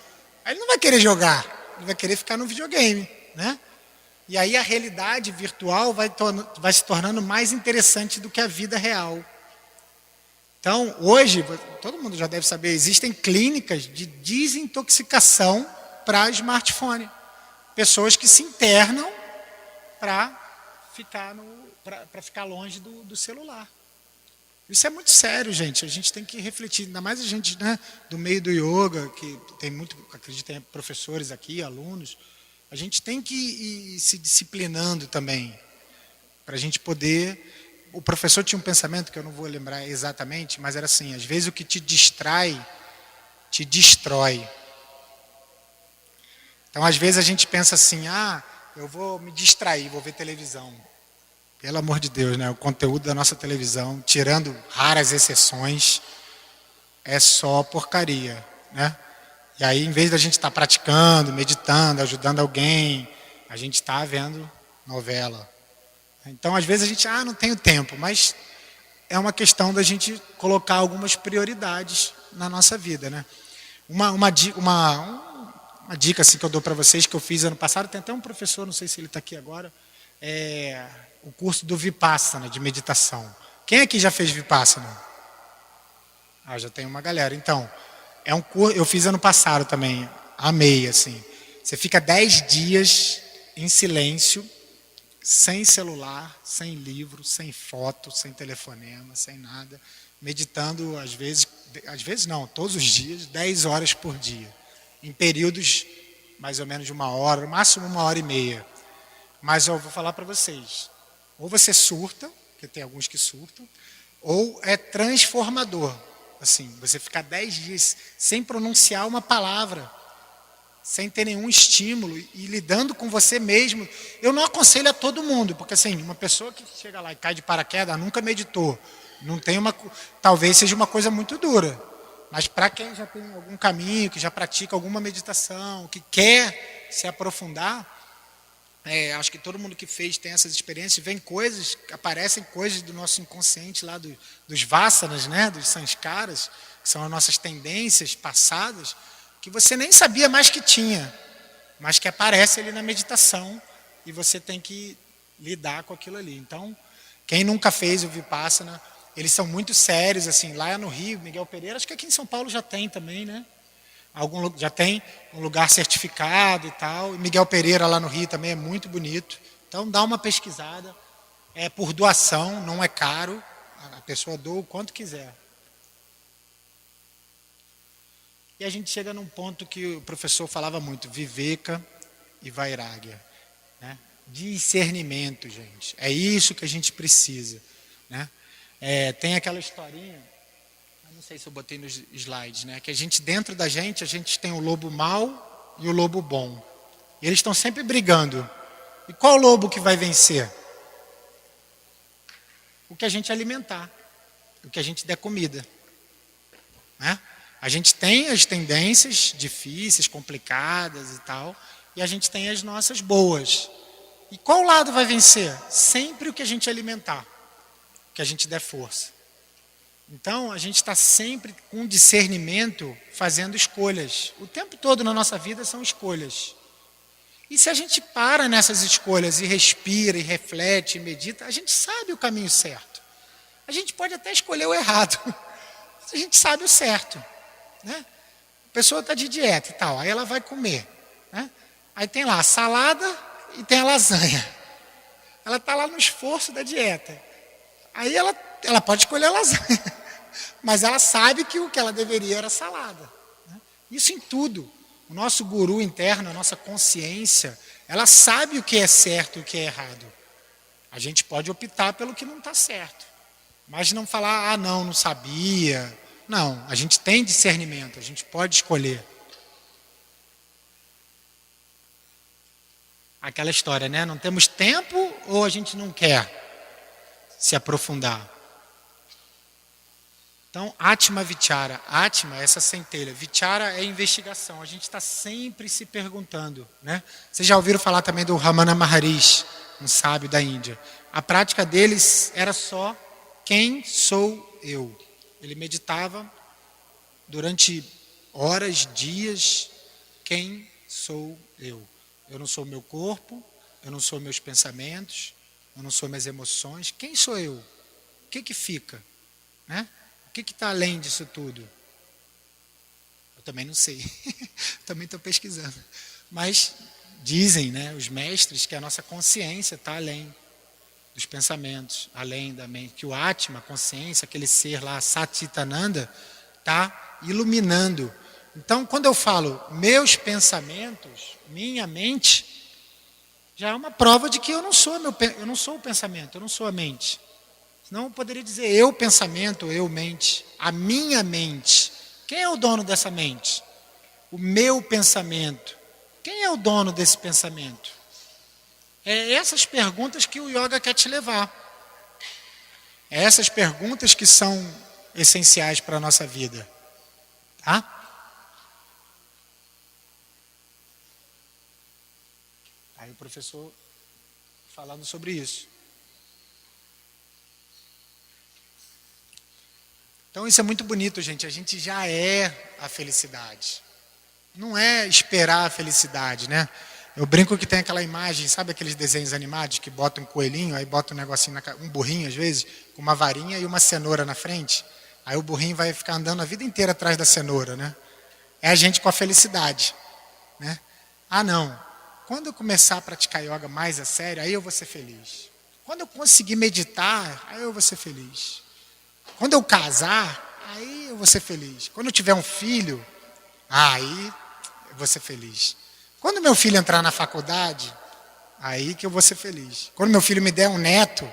aí ele não vai querer jogar, ele vai querer ficar no videogame, né? E aí a realidade virtual vai se tornando mais interessante do que a vida real. Então, hoje, todo mundo já deve saber, existem clínicas de desintoxicação para smartphone. Pessoas que se internam para ficar longe do celular. Isso é muito sério, gente. A gente tem que refletir, ainda mais a gente, né, do meio do yoga, que tem muito, acredito, tem professores aqui, alunos. A gente tem que ir se disciplinando também, para a gente poder... O professor tinha um pensamento, que eu não vou lembrar exatamente, mas era assim, às vezes o que te distrai, te destrói. Então, às vezes a gente pensa assim, eu vou me distrair, vou ver televisão. Pelo amor de Deus, né? O conteúdo da nossa televisão, tirando raras exceções, é só porcaria, né? E aí, em vez da gente estar praticando, meditando, ajudando alguém, a gente está vendo novela. Então, às vezes a gente, não tenho tempo, mas é uma questão da gente colocar algumas prioridades na nossa vida, né? Uma dica assim, que eu dou para vocês, que eu fiz ano passado, tem até um professor, não sei se ele está aqui agora, o curso do Vipassana, de meditação. Quem aqui já fez Vipassana? Já tem uma galera. Então, é um curso, eu fiz ano passado também, amei, assim. Você fica 10 dias em silêncio, sem celular, sem livro, sem foto, sem telefonema, sem nada, meditando às vezes não, todos os dias, 10 horas por dia, em períodos mais ou menos de 1 hora, no máximo 1 hora e meia. Mas eu vou falar para vocês, ou você surta, porque tem alguns que surtam, ou é transformador. Assim, você ficar 10 dias sem pronunciar uma palavra, sem ter nenhum estímulo e lidando com você mesmo. Eu não aconselho a todo mundo, porque assim, uma pessoa que chega lá e cai de paraquedas, nunca meditou, não tem talvez seja uma coisa muito dura. Mas para quem já tem algum caminho, que já pratica alguma meditação, que quer se aprofundar, acho que todo mundo que fez tem essas experiências, aparecem coisas do nosso inconsciente lá dos vassanas, né, dos sanskaras, que são as nossas tendências passadas, que você nem sabia mais que tinha, mas que aparece ali na meditação e você tem que lidar com aquilo ali. Então, quem nunca fez o Vipassana, eles são muito sérios, assim, lá no Rio, Miguel Pereira, acho que aqui em São Paulo já tem também, né? Já tem um lugar certificado e tal. E Miguel Pereira lá no Rio também é muito bonito. Então dá uma pesquisada. É por doação, não é caro. A pessoa doa o quanto quiser. E a gente chega num ponto que o professor falava muito, Viveka e Vairagya, né? Discernimento, gente. É isso que a gente precisa, né? Tem aquela historinha, eu não sei se eu botei nos slides, né? Que a gente, dentro da gente, a gente tem o lobo mau e o lobo bom. E eles estão sempre brigando. E qual lobo que vai vencer? O que a gente alimentar, o que a gente der comida, né? A gente tem as tendências difíceis, complicadas e tal, e a gente tem as nossas boas. E qual lado vai vencer? Sempre o que a gente alimentar, o que a gente der força. Então, a gente está sempre com discernimento, fazendo escolhas. O tempo todo na nossa vida são escolhas. E se a gente para nessas escolhas e respira, e reflete, e medita, a gente sabe o caminho certo. A gente pode até escolher o errado, a gente sabe o certo, né? A pessoa está de dieta e tal, aí ela vai comer, né? Aí tem lá a salada e tem a lasanha. Ela está lá no esforço da dieta. Aí ela pode escolher a lasanha, mas ela sabe que o que ela deveria era salada, né? Isso em tudo. O nosso guru interno, a nossa consciência, ela sabe o que é certo e o que é errado. A gente pode optar pelo que não está certo, mas não falar, não sabia. Não, a gente tem discernimento, a gente pode escolher. Aquela história, né? Não temos tempo ou a gente não quer se aprofundar. Então, Atma Vichara. Atma é essa centelha. Vichara é investigação. A gente está sempre se perguntando, né? Vocês já ouviram falar também do Ramana Maharishi, um sábio da Índia. A prática deles era só quem sou eu. Ele meditava durante horas, dias, quem sou eu. Eu não sou o meu corpo, eu não sou meus pensamentos, eu não sou minhas emoções. Quem sou eu? O que fica? Né? O que está além disso tudo? Eu também não sei. Também estou pesquisando. Mas dizem, né, os mestres, que a nossa consciência está além dos pensamentos, além da mente. Que o Atma, a consciência, aquele ser lá, Satitananda, está iluminando. Então, quando eu falo meus pensamentos, minha mente, já é uma prova de que eu não sou o pensamento, eu não sou a mente. Senão eu poderia dizer eu pensamento, eu mente. A minha mente. Quem é o dono dessa mente? O meu pensamento. Quem é o dono desse pensamento? É essas perguntas que o yoga quer te levar. É essas perguntas que são essenciais para a nossa vida. Tá? Aí o professor falando sobre isso. Então isso é muito bonito, gente. A gente já é a felicidade. Não é esperar a felicidade, né? Eu brinco que tem aquela imagem, sabe aqueles desenhos animados que botam um coelhinho, aí bota um negocinho, um burrinho às vezes, com uma varinha e uma cenoura na frente. Aí o burrinho vai ficar andando a vida inteira atrás da cenoura, né? É a gente com a felicidade, né? Ah, não. Quando eu começar a praticar yoga mais a sério, aí eu vou ser feliz. Quando eu conseguir meditar, aí eu vou ser feliz. Quando eu casar, aí eu vou ser feliz. Quando eu tiver um filho, aí eu vou ser feliz. Quando meu filho entrar na faculdade, aí que eu vou ser feliz. Quando meu filho me der um neto,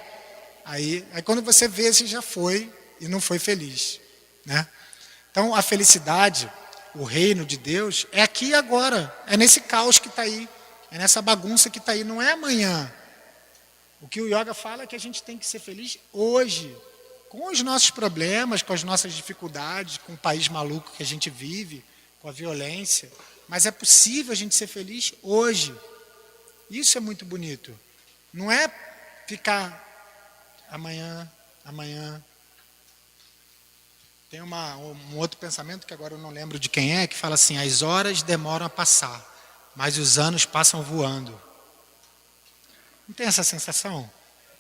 aí quando você vê, você já foi e não foi feliz, né? Então, a felicidade, o reino de Deus, é aqui e agora. É nesse caos que está aí. É nessa bagunça que está aí. Não é amanhã. O que o yoga fala é que a gente tem que ser feliz hoje. Com os nossos problemas, com as nossas dificuldades, com o país maluco que a gente vive, com a violência. Mas é possível a gente ser feliz hoje. Isso é muito bonito. Não é ficar amanhã. Tem um outro pensamento que agora eu não lembro de quem é, que fala assim: as horas demoram a passar, mas os anos passam voando. Não tem essa sensação?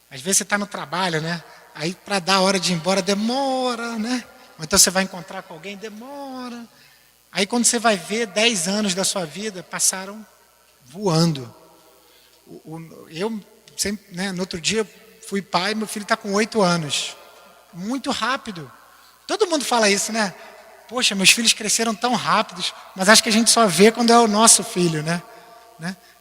Às vezes você está no trabalho, né? Aí para dar a hora de ir embora demora, né? Ou então você vai encontrar com alguém, demora. Aí quando você vai ver, 10 anos da sua vida passaram voando. Eu sempre, né, no outro dia fui pai, meu filho está com 8 anos. Muito rápido. Todo mundo fala isso, né? Poxa, meus filhos cresceram tão rápidos, mas acho que a gente só vê quando é o nosso filho, né?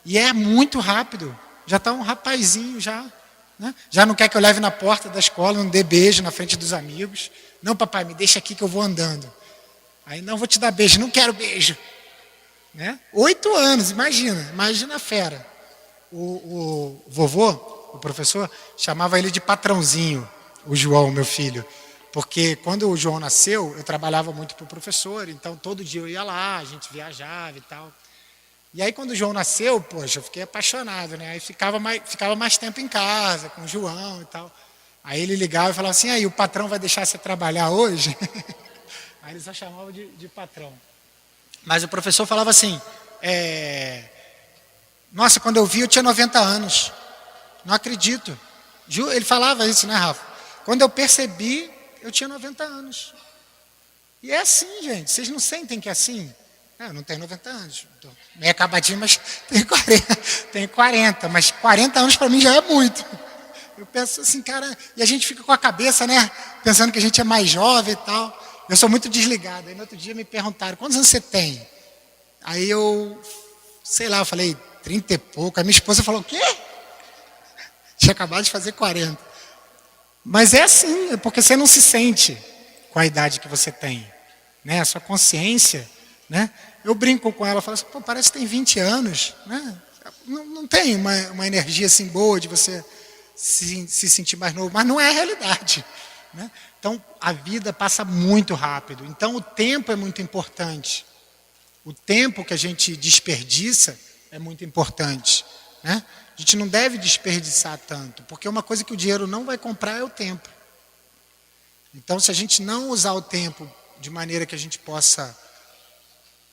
E é muito rápido. Já está um rapazinho já. Né? Já não quer que eu leve na porta da escola, não dê beijo na frente dos amigos. Não, papai, me deixa aqui que eu vou andando. Aí, não, vou te dar beijo, não quero beijo. Né? 8 anos, imagina a fera. O vovô, o professor, chamava ele de patrãozinho, o João, meu filho. Porque quando o João nasceu, eu trabalhava muito para o professor, então todo dia eu ia lá, a gente viajava e tal. E aí quando o João nasceu, poxa, eu fiquei apaixonado, né? Aí ficava mais tempo em casa, com o João e tal. Aí ele ligava e falava assim: aí o patrão vai deixar você trabalhar hoje? Aí ele só chamava de patrão. Mas o professor falava assim: nossa, quando eu vi eu tinha 90 anos. Não acredito. Ele falava isso, né, Rafa? Quando eu percebi, eu tinha 90 anos. E é assim, gente. Vocês não sentem que é assim? Eu não tenho 90 anos. Estou meio acabadinho, mas tenho 40. Mas 40 anos para mim já é muito. Eu penso assim, cara... E a gente fica com a cabeça, né? Pensando que a gente é mais jovem e tal. Eu sou muito desligado. Aí no outro dia me perguntaram: quantos anos você tem? Aí eu... sei lá, eu falei 30 e pouco. Aí minha esposa falou: o quê? Tinha acabado de fazer 40. Mas é assim, é porque você não se sente com a idade que você tem, né? A sua consciência, né? Eu brinco com ela, falo assim: pô, parece que tem 20 anos, né? Não tem uma energia assim boa de você se sentir mais novo, mas não é a realidade, né? Então a vida passa muito rápido, então o tempo é muito importante. O tempo que a gente desperdiça é muito importante, né? A gente não deve desperdiçar tanto, porque uma coisa que o dinheiro não vai comprar é o tempo. Então, se a gente não usar o tempo de maneira que a gente possa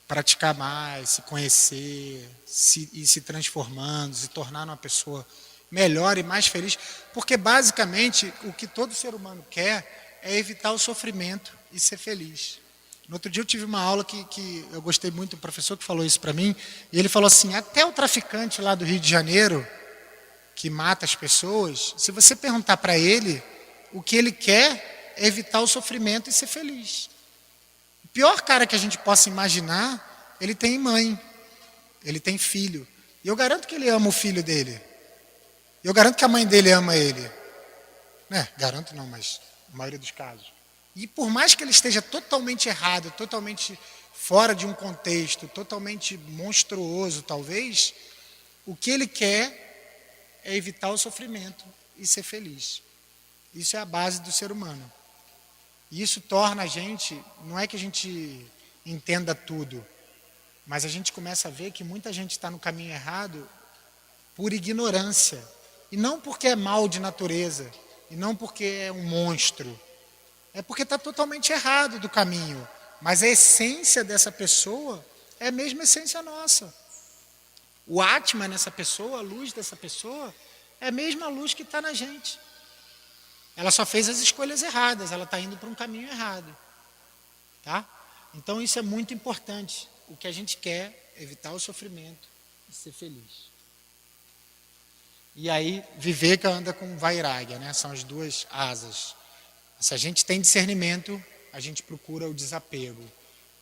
praticar mais, se conhecer, ir se transformando, se tornar uma pessoa melhor e mais feliz, porque basicamente o que todo ser humano quer é evitar o sofrimento e ser feliz. No outro dia eu tive uma aula que eu gostei muito, um professor que falou isso para mim, e ele falou assim: até o traficante lá do Rio de Janeiro, que mata as pessoas, se você perguntar para ele, o que ele quer é evitar o sofrimento e ser feliz. O pior cara que a gente possa imaginar, ele tem mãe, ele tem filho. E eu garanto que ele ama o filho dele. Eu garanto que a mãe dele ama ele. Né? Garanto não, mas na maioria dos casos. E por mais que ele esteja totalmente errado, totalmente fora de um contexto, totalmente monstruoso talvez, o que ele quer é evitar o sofrimento e ser feliz. Isso é a base do ser humano. E isso torna a gente, não é que a gente entenda tudo, mas a gente começa a ver que muita gente está no caminho errado por ignorância. E não porque é mal de natureza, e não porque é um monstro. É porque está totalmente errado do caminho. Mas a essência dessa pessoa é a mesma essência nossa. O Atma nessa pessoa, a luz dessa pessoa, é a mesma luz que está na gente. Ela só fez as escolhas erradas, ela está indo para um caminho errado. Tá? Então isso é muito importante. O que a gente quer é evitar o sofrimento e ser feliz. E aí, Viveka anda com Vairagya, né? São as duas asas. Se a gente tem discernimento, a gente procura o desapego.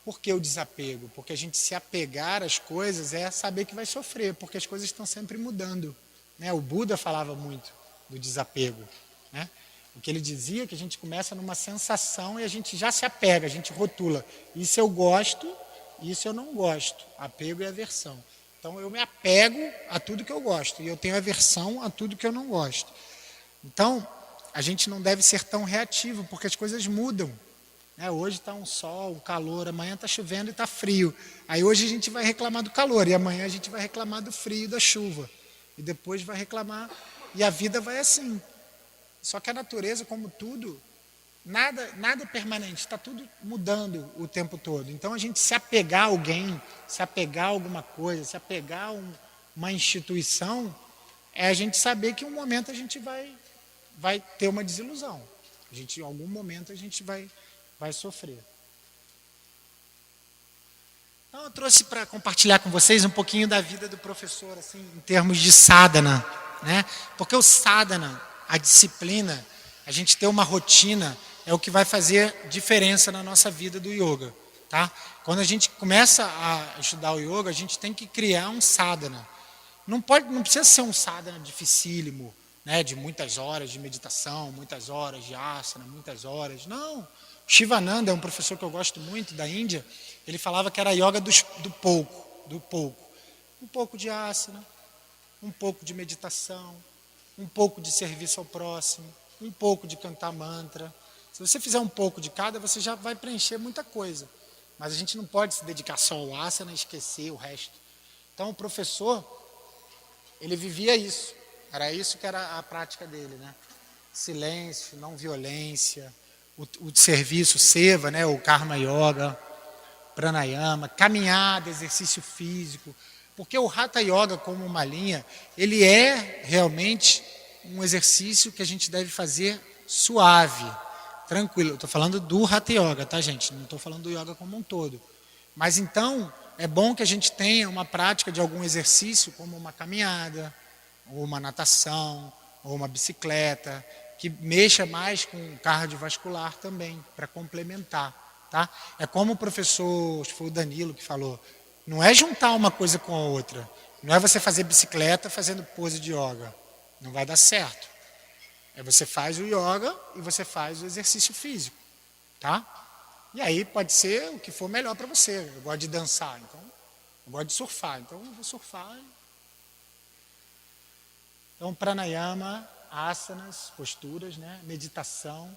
Por que o desapego? Porque a gente se apegar às coisas é saber que vai sofrer, porque as coisas estão sempre mudando. Né? O Buda falava muito do desapego. Né? O que ele dizia é que a gente começa numa sensação e a gente já se apega, a gente rotula. Isso eu gosto, isso eu não gosto. Apego e aversão. Então eu me apego a tudo que eu gosto e eu tenho aversão a tudo que eu não gosto. Então a gente não deve ser tão reativo, porque as coisas mudam. Né? Hoje está um sol, um calor, amanhã está chovendo e está frio. Aí hoje a gente vai reclamar do calor e amanhã a gente vai reclamar do frio e da chuva. E depois vai reclamar, e a vida vai assim. Só que a natureza, como tudo, nada é permanente, está tudo mudando o tempo todo. Então a gente se apegar a alguém, se apegar a alguma coisa, se apegar a uma instituição, é a gente saber que em um momento a gente vai ter uma desilusão. Em algum momento a gente vai sofrer. Então eu trouxe para compartilhar com vocês um pouquinho da vida do professor, assim, em termos de sadhana, né? Porque o sadhana, a disciplina, a gente ter uma rotina é o que vai fazer diferença na nossa vida do yoga, tá? Quando a gente começa a estudar o yoga, a gente tem que criar um sadhana. Não precisa ser um sadhana dificílimo, né? De muitas horas de meditação, muitas horas de asana, muitas horas. Não. Shivananda é um professor que eu gosto muito da Índia. Ele falava que era a yoga do pouco. Um pouco de asana, um pouco de meditação, um pouco de serviço ao próximo, um pouco de cantar mantra. Se você fizer um pouco de cada, você já vai preencher muita coisa. Mas a gente não pode se dedicar só ao asana e esquecer o resto. Então o professor, ele vivia isso. Era isso que era a prática dele, né? Silêncio, não violência, o serviço seva, né? O karma yoga, pranayama, caminhada, exercício físico. Porque o hatha yoga, como uma linha, ele é realmente um exercício que a gente deve fazer suave, tranquilo. Estou falando do hatha yoga, tá, gente? Não estou falando do yoga como um todo. Mas então, é bom que a gente tenha uma prática de algum exercício, como uma caminhada, ou uma natação, ou uma bicicleta, que mexa mais com o cardiovascular também, para complementar. Tá? É como o professor, acho que foi o Danilo que falou, não é juntar uma coisa com a outra. Não é você fazer bicicleta fazendo pose de yoga. Não vai dar certo. É você faz o yoga e você faz o exercício físico. Tá? E aí pode ser o que for melhor para você. Eu gosto de dançar, então eu gosto de surfar. Então eu vou surfar. Então pranayama, asanas, posturas, né? Meditação,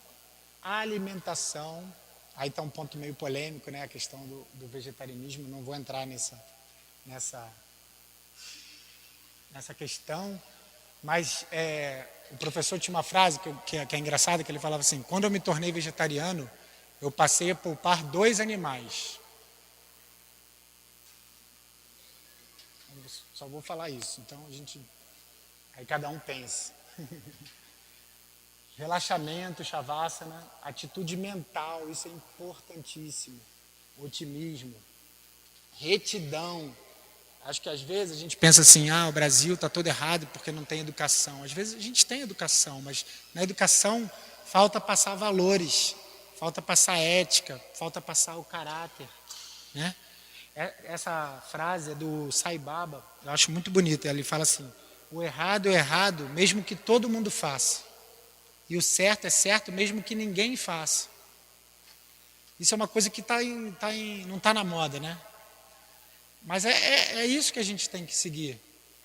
alimentação. Aí está um ponto meio polêmico, né? A questão do vegetarianismo. Não vou entrar nessa questão. Mas o professor tinha uma frase que é engraçada, que ele falava assim, quando eu me tornei vegetariano, eu passei a poupar 2 animais. Só vou falar isso. Então aí cada um pensa. Relaxamento, shavasana, atitude mental, isso é importantíssimo. Otimismo, retidão. Acho que às vezes a gente pensa assim, o Brasil está todo errado porque não tem educação. Às vezes a gente tem educação, mas na educação falta passar valores, falta passar ética, falta passar o caráter. Né? Essa frase é do Sai Baba, eu acho muito bonita. Ele fala assim, o errado é errado mesmo que todo mundo faça. E o certo é certo mesmo que ninguém faça. Isso é uma coisa que não está na moda, né? Mas é isso que a gente tem que seguir.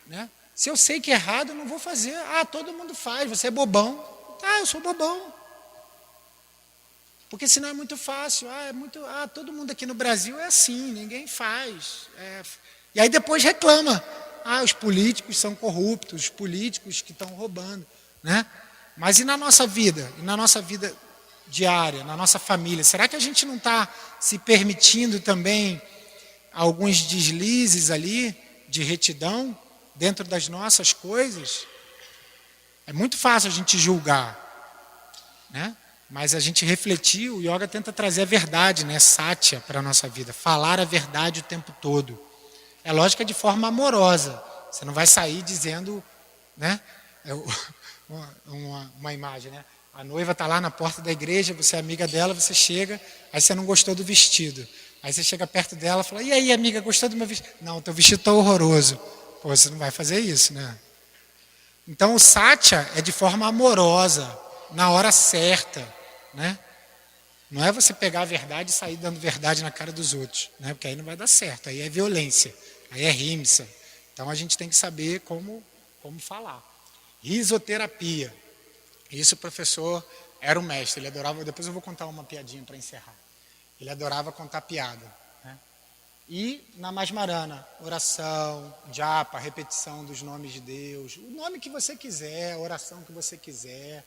Né? Se eu sei que é errado, eu não vou fazer. Todo mundo faz, você é bobão. Tá, eu sou bobão. Porque senão é muito fácil. Todo mundo aqui no Brasil é assim, ninguém faz. E aí depois reclama. Os políticos são corruptos, os políticos que estão roubando. Né? Mas e na nossa vida? E na nossa vida diária, na nossa família? Será que a gente não está se permitindo também alguns deslizes ali de retidão dentro das nossas coisas, é muito fácil a gente julgar, né? Mas a gente refletir, o yoga tenta trazer a verdade, né? Satya para a nossa vida, falar a verdade o tempo todo. É lógico que é de forma amorosa. Você não vai sair dizendo, né? Uma imagem, né? A noiva está lá na porta da igreja, você é amiga dela, você chega, aí você não gostou do vestido. Aí você chega perto dela e fala, e aí, amiga, gostou do meu vestido? Não, teu vestido está horroroso. Pô, você não vai fazer isso, né? Então o Satya é de forma amorosa, na hora certa, né? Não é você pegar a verdade e sair dando verdade na cara dos outros, né? Porque aí não vai dar certo, aí é violência, aí é rimsa. Então a gente tem que saber como falar. Risoterapia. Isso o professor era o mestre, ele adorava, depois eu vou contar uma piadinha para encerrar. Ele adorava contar piada, né? E na Masmarana, oração, japa, repetição dos nomes de Deus, o nome que você quiser, a oração que você quiser,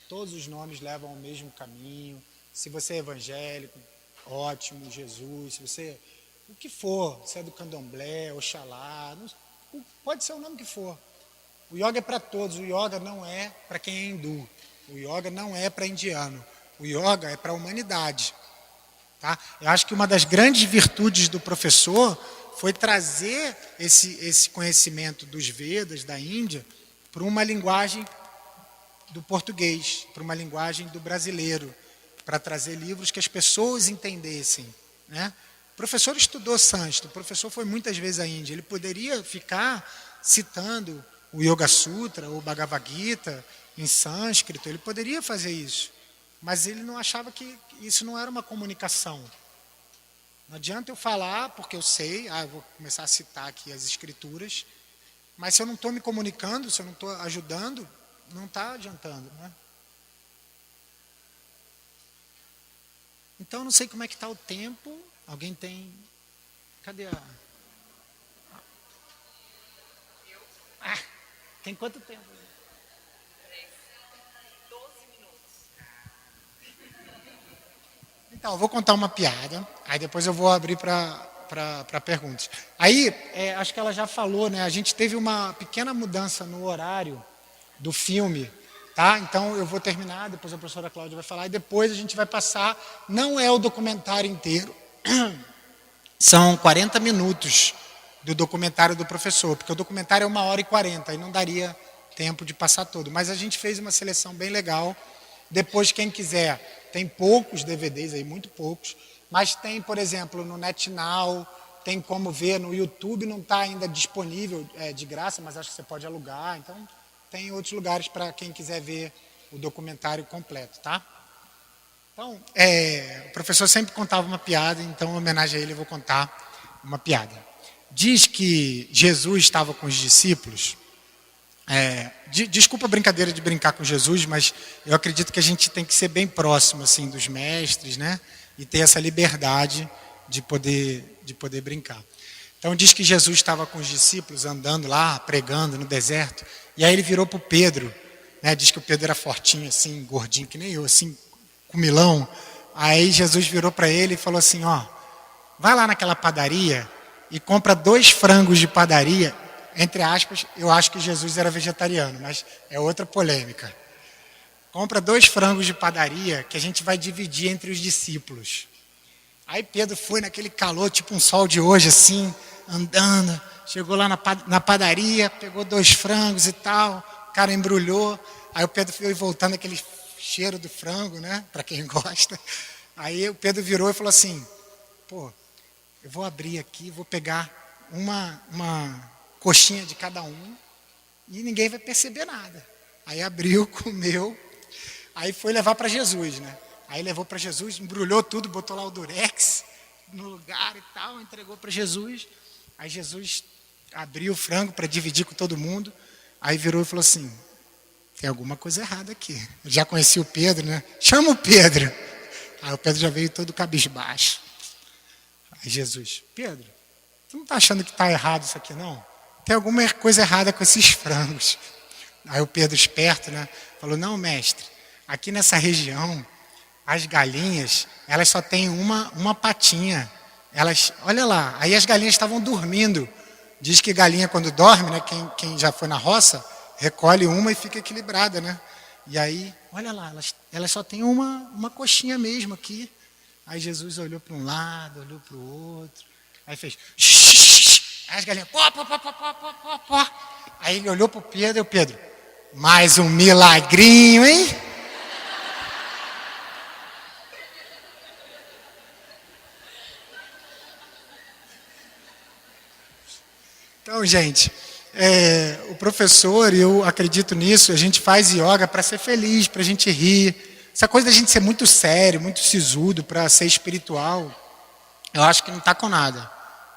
todos os nomes levam ao mesmo caminho. Se você é evangélico, ótimo, Jesus, se você, o que for, se é do candomblé, oxalá, pode ser o nome que for. O yoga é para todos, o yoga não é para quem é hindu, o yoga não é para indiano, o yoga é para a humanidade. Tá? Eu acho que uma das grandes virtudes do professor foi trazer esse conhecimento dos Vedas, da Índia, para uma linguagem do português, para uma linguagem do brasileiro, para trazer livros que as pessoas entendessem, né? O professor estudou sânscrito, o professor foi muitas vezes à Índia, ele poderia ficar citando o Yoga Sutra, ou Bhagavad Gita, em sânscrito, ele poderia fazer isso. Mas ele não achava que isso não era uma comunicação. Não adianta eu falar, porque eu sei, eu vou começar a citar aqui as escrituras, mas se eu não estou me comunicando, se eu não estou ajudando, não está adiantando, né? Então, eu não sei como é que está o tempo. Alguém tem... Cadê a... tem quanto tempo? 12 minutos. Então, eu vou contar uma piada, aí depois eu vou abrir para perguntas. Aí, acho que ela já falou, né? A gente teve uma pequena mudança no horário do filme, tá? Então, eu vou terminar, depois a professora Cláudia vai falar, e depois a gente vai passar, não é o documentário inteiro, são 40 minutos do documentário do professor, porque o documentário é 1h40, e não daria tempo de passar todo. Mas a gente fez uma seleção bem legal. Depois, quem quiser, tem poucos DVDs aí, muito poucos, mas tem, por exemplo, no NetNow, tem como ver no YouTube, não está ainda disponível de graça, mas acho que você pode alugar. Então, tem outros lugares para quem quiser ver o documentário completo, tá? Então, o professor sempre contava uma piada, então, em homenagem a ele, eu vou contar uma piada. Diz que Jesus estava com os discípulos. Desculpa a brincadeira de brincar com Jesus, mas eu acredito que a gente tem que ser bem próximo assim, dos mestres, né? E ter essa liberdade de poder brincar. Então diz que Jesus estava com os discípulos andando lá, pregando no deserto, e aí ele virou para o Pedro, né? Diz que o Pedro era fortinho, assim, gordinho, que nem eu, assim, comilão. Aí Jesus virou para ele e falou assim, ó, vai lá naquela padaria e compra 2 frangos de padaria. Entre aspas, eu acho que Jesus era vegetariano, mas é outra polêmica. Compra 2 frangos de padaria que a gente vai dividir entre os discípulos. Aí Pedro foi naquele calor, tipo um sol de hoje, assim, andando. Chegou lá na padaria, pegou 2 frangos e tal. O cara embrulhou. Aí o Pedro foi voltando aquele cheiro do frango, né? Para quem gosta. Aí o Pedro virou e falou assim, pô, eu vou abrir aqui, vou pegar uma coxinha de cada um e ninguém vai perceber nada. Aí abriu, comeu, aí foi levar para Jesus, né? Aí levou para Jesus, embrulhou tudo, botou lá o durex no lugar e tal, entregou para Jesus. Aí Jesus abriu o frango para dividir com todo mundo. Aí virou e falou assim, tem alguma coisa errada aqui. Eu já conheci o Pedro, né? Chama o Pedro. Aí o Pedro já veio todo cabisbaixo. Aí Jesus, Pedro, tu não está achando que está errado isso aqui não? Tem alguma coisa errada com esses frangos. Aí o Pedro, esperto, né? Falou, não, mestre, aqui nessa região, as galinhas, elas só têm uma patinha. Elas, olha lá, aí as galinhas estavam dormindo. Diz que galinha quando dorme, né? Quem já foi na roça, recolhe uma e fica equilibrada, né? E aí, olha lá, elas só tem uma coxinha mesmo aqui. Aí Jesus olhou para um lado, olhou para o outro. Aí fez... Aí as galinhas... Pó, pó, pó, pó, pó, pó, pó, pó. Aí ele olhou para o Pedro e o Pedro... Mais um milagrinho, hein? Então, gente, o professor, e eu acredito nisso, a gente faz yoga para ser feliz, para a gente rir. Essa coisa da gente ser muito sério, muito sisudo para ser espiritual, eu acho que não está com nada.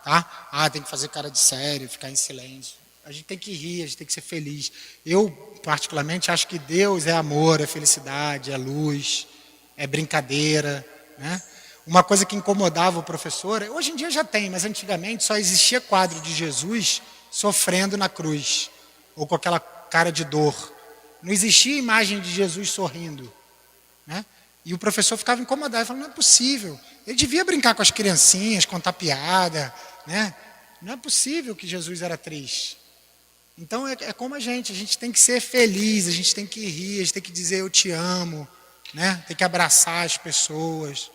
Tá? Tem que fazer cara de sério, ficar em silêncio. A gente tem que rir, a gente tem que ser feliz. Eu, particularmente, acho que Deus é amor, é felicidade, é luz, é brincadeira, né? Uma coisa que incomodava o professor, hoje em dia já tem, mas antigamente só existia quadro de Jesus sofrendo na cruz, ou com aquela cara de dor. Não existia imagem de Jesus sorrindo, né? E o professor ficava incomodado, falando, não é possível. Ele devia brincar com as criancinhas, contar piada, né? Não é possível que Jesus era triste. Então é como a gente tem que ser feliz, a gente tem que rir, a gente tem que dizer eu te amo, né? Tem que abraçar as pessoas.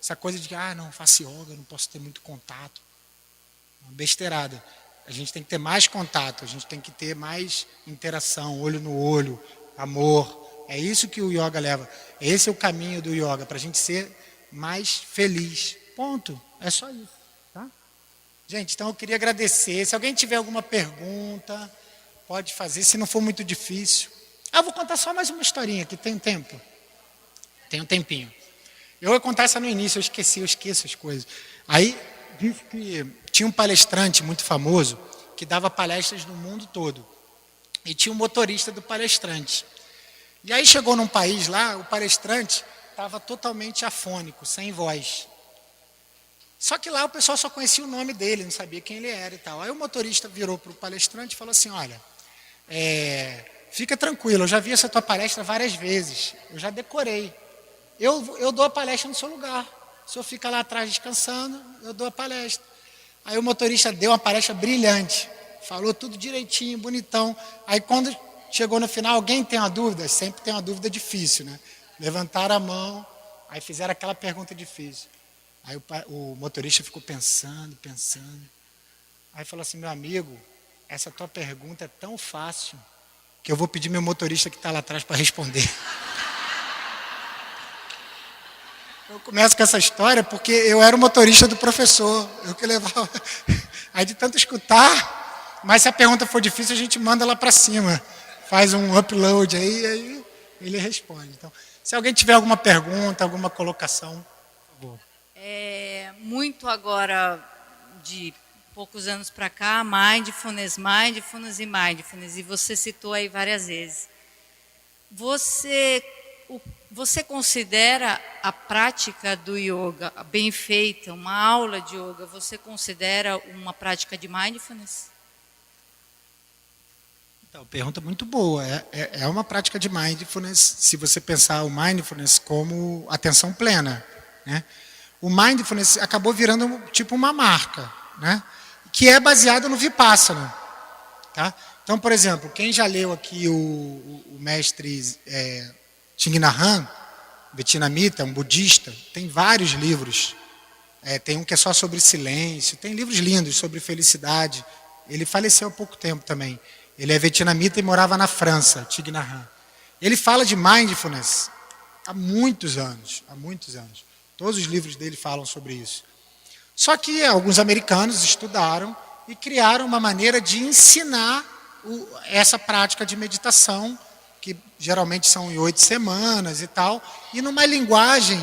Essa coisa de não faço yoga, não posso ter muito contato. Uma besteirada. A gente tem que ter mais contato, a gente tem que ter mais interação, olho no olho, amor. É isso que o yoga leva. Esse é o caminho do yoga, para a gente ser mais feliz. Ponto. É só isso. Tá? Gente, então eu queria agradecer. Se alguém tiver alguma pergunta, pode fazer, se não for muito difícil. Eu vou contar só mais uma historinha, que tem tempo. Tem um tempinho. Eu ia contar essa no início, eu esqueço as coisas. Aí, disse que tinha um palestrante muito famoso, que dava palestras no mundo todo. E tinha um motorista do palestrante. E aí chegou num país lá, o palestrante estava totalmente afônico, sem voz. Só que lá o pessoal só conhecia o nome dele, não sabia quem ele era e tal. Aí o motorista virou para o palestrante e falou assim, olha, fica tranquilo, eu já vi essa tua palestra várias vezes, eu já decorei. Eu dou a palestra no seu lugar. O senhor fica lá atrás descansando, eu dou a palestra. Aí o motorista deu uma palestra brilhante, falou tudo direitinho, bonitão. Aí quando chegou no final, alguém tem uma dúvida? Sempre tem uma dúvida difícil, né? Levantaram a mão, aí fizeram aquela pergunta difícil. Aí o motorista ficou pensando. Aí falou assim, meu amigo, essa tua pergunta é tão fácil que eu vou pedir meu motorista que está lá atrás para responder. Eu começo com essa história porque eu era o motorista do professor, eu que levava. Aí de tanto escutar, mas se a pergunta for difícil, a gente manda lá para cima, faz um upload aí ele responde. Então, se alguém tiver alguma pergunta, alguma colocação, por favor. Muito agora, de poucos anos para cá, mindfulness, e você citou aí várias vezes. Você considera a prática do yoga bem feita, uma aula de yoga, você considera uma prática de mindfulness? Então, pergunta muito boa. É uma prática de mindfulness, se você pensar o mindfulness como atenção plena, né? O mindfulness acabou virando tipo uma marca, né? Que é baseada no Vipassana. Tá? Então, por exemplo, quem já leu aqui o mestre Thich Nhat Hanh, vietnamita, um budista, tem vários livros. Tem um que é só sobre silêncio, tem livros lindos sobre felicidade. Ele faleceu há pouco tempo também. Ele é vietnamita e morava na França, Thich Nhat Hanh. Ele fala de mindfulness há muitos anos. Todos os livros dele falam sobre isso. Só que alguns americanos estudaram e criaram uma maneira de ensinar essa prática de meditação, que geralmente são em 8 semanas e tal, e numa linguagem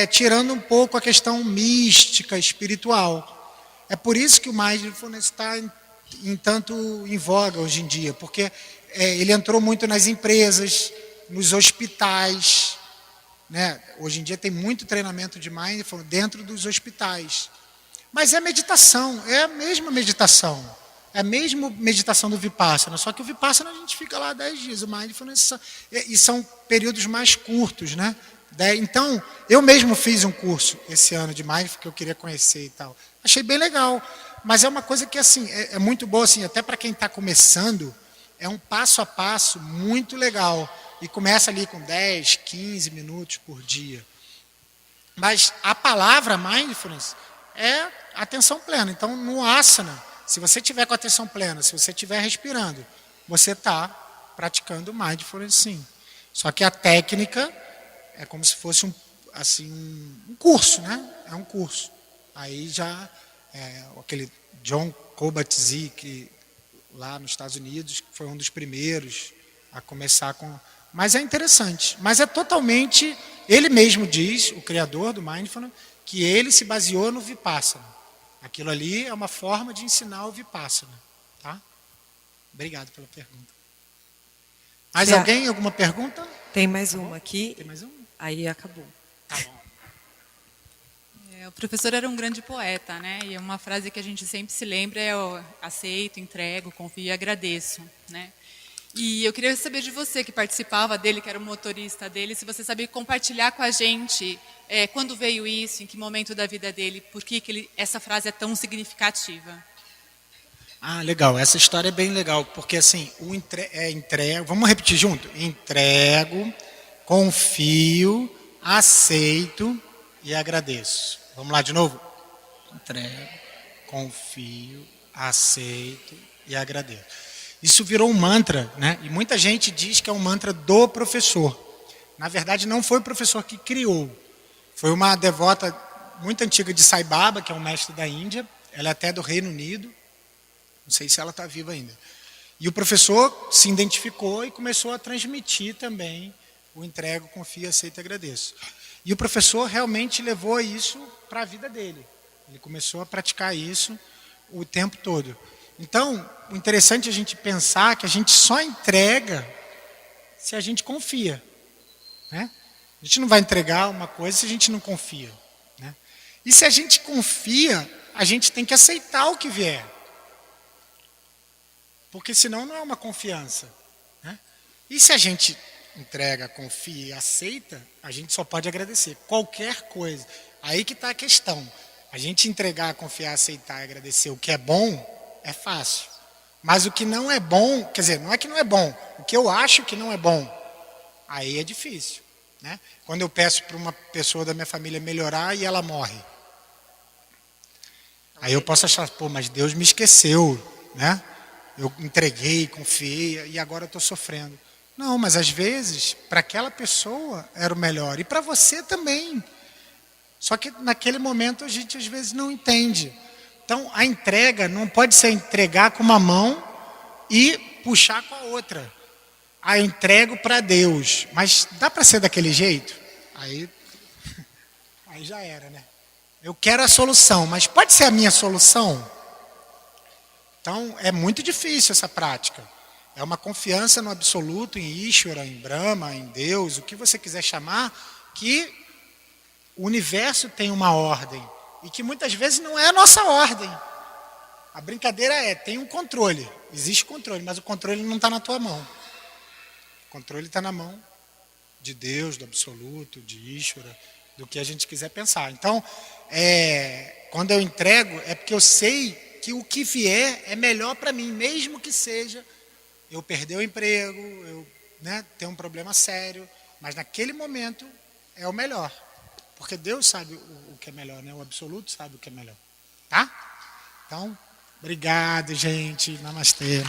tirando um pouco a questão mística, espiritual. É por isso que o mindfulness está tanto em voga hoje em dia, porque ele entrou muito nas empresas, nos hospitais, né? Hoje em dia tem muito treinamento de mindfulness dentro dos hospitais. Mas é meditação, é a mesma meditação. É a mesma meditação do Vipassana, só que o Vipassana a gente fica lá 10 dias, o mindfulness e são períodos mais curtos, né? Então, eu mesmo fiz um curso esse ano de mindfulness que eu queria conhecer e tal. Achei bem legal, Mas é uma coisa que assim é muito boa, assim, até para quem está começando, é um passo a passo muito legal. E começa ali com 10, 15 minutos por dia. Mas a palavra mindfulness é atenção plena. Então, no asana, se você tiver com atenção plena, se você estiver respirando, você está praticando mindfulness, sim. Só que a técnica é como se fosse um curso, né? É um curso. Aí já aquele John Kabat-Zinn, que lá nos Estados Unidos, que foi um dos primeiros a começar com... Mas é interessante. Mas é totalmente... Ele mesmo diz, o criador do Mindfulness, que ele se baseou no Vipassana. Aquilo ali é uma forma de ensinar o Vipassana. Tá? Obrigado pela pergunta. Mais alguém? Alguma pergunta? Tem mais uma aqui. Tem mais uma? Aí acabou. Tá bom. O professor era um grande poeta, né? E uma frase que a gente sempre se lembra é o aceito, entrego, confio e agradeço, né? E eu queria saber de você, que participava dele, que era o motorista dele, se você sabia compartilhar com a gente quando veio isso, em que momento da vida dele, por que essa frase é tão significativa. Ah, legal. Essa história é bem legal, porque assim, entrego, vamos repetir junto? Entrego, confio, aceito e agradeço. Vamos lá de novo? Entrego, confio, aceito e agradeço. Isso virou um mantra, né? E muita gente diz que é um mantra do professor. Na verdade, não foi o professor que criou. Foi uma devota muito antiga de Sai Baba, que é um mestre da Índia. Ela é até do Reino Unido. Não sei se ela está viva ainda. E o professor se identificou e começou a transmitir também o entrego, confio, aceito e agradeço. E o professor realmente levou isso para a vida dele. Ele começou a praticar isso o tempo todo. Então, o interessante é a gente pensar que a gente só entrega se a gente confia. Né? A gente não vai entregar uma coisa se a gente não confia. Né? E se a gente confia, a gente tem que aceitar o que vier. Porque senão não é uma confiança. Né? E se a gente entrega, confia e aceita, a gente só pode agradecer. Qualquer coisa. Aí que está a questão. A gente entregar, confiar, aceitar e agradecer o que é bom, é fácil. Mas o que não é bom, quer dizer, não é que não é bom, o que eu acho que não é bom, aí é difícil. Né? Quando eu peço para uma pessoa da minha família melhorar e ela morre. Aí eu posso achar, pô, mas Deus me esqueceu. Né? Eu entreguei, confiei e agora eu estou sofrendo. Não, mas às vezes, para aquela pessoa era o melhor. E para você também. Só que naquele momento a gente às vezes não entende. Então, a entrega não pode ser entregar com uma mão e puxar com a outra. Eu entrego para Deus. Mas dá para ser daquele jeito? Aí já era, né? Eu quero a solução, mas pode ser a minha solução? Então, é muito difícil essa prática. É uma confiança no absoluto, em Ishvara, em Brahma, em Deus, o que você quiser chamar, que o universo tem uma ordem. E que muitas vezes não é a nossa ordem. A brincadeira tem um controle. Existe controle, mas o controle não está na tua mão. O controle está na mão de Deus, do absoluto, de Ishvara, do que a gente quiser pensar. Então, quando eu entrego, é porque eu sei que o que vier é melhor para mim, mesmo que seja eu perder o emprego, eu ter um problema sério, mas naquele momento é o melhor. Porque Deus sabe o que é melhor, né? O absoluto sabe o que é melhor. Tá? Então, obrigado, gente. Namastê.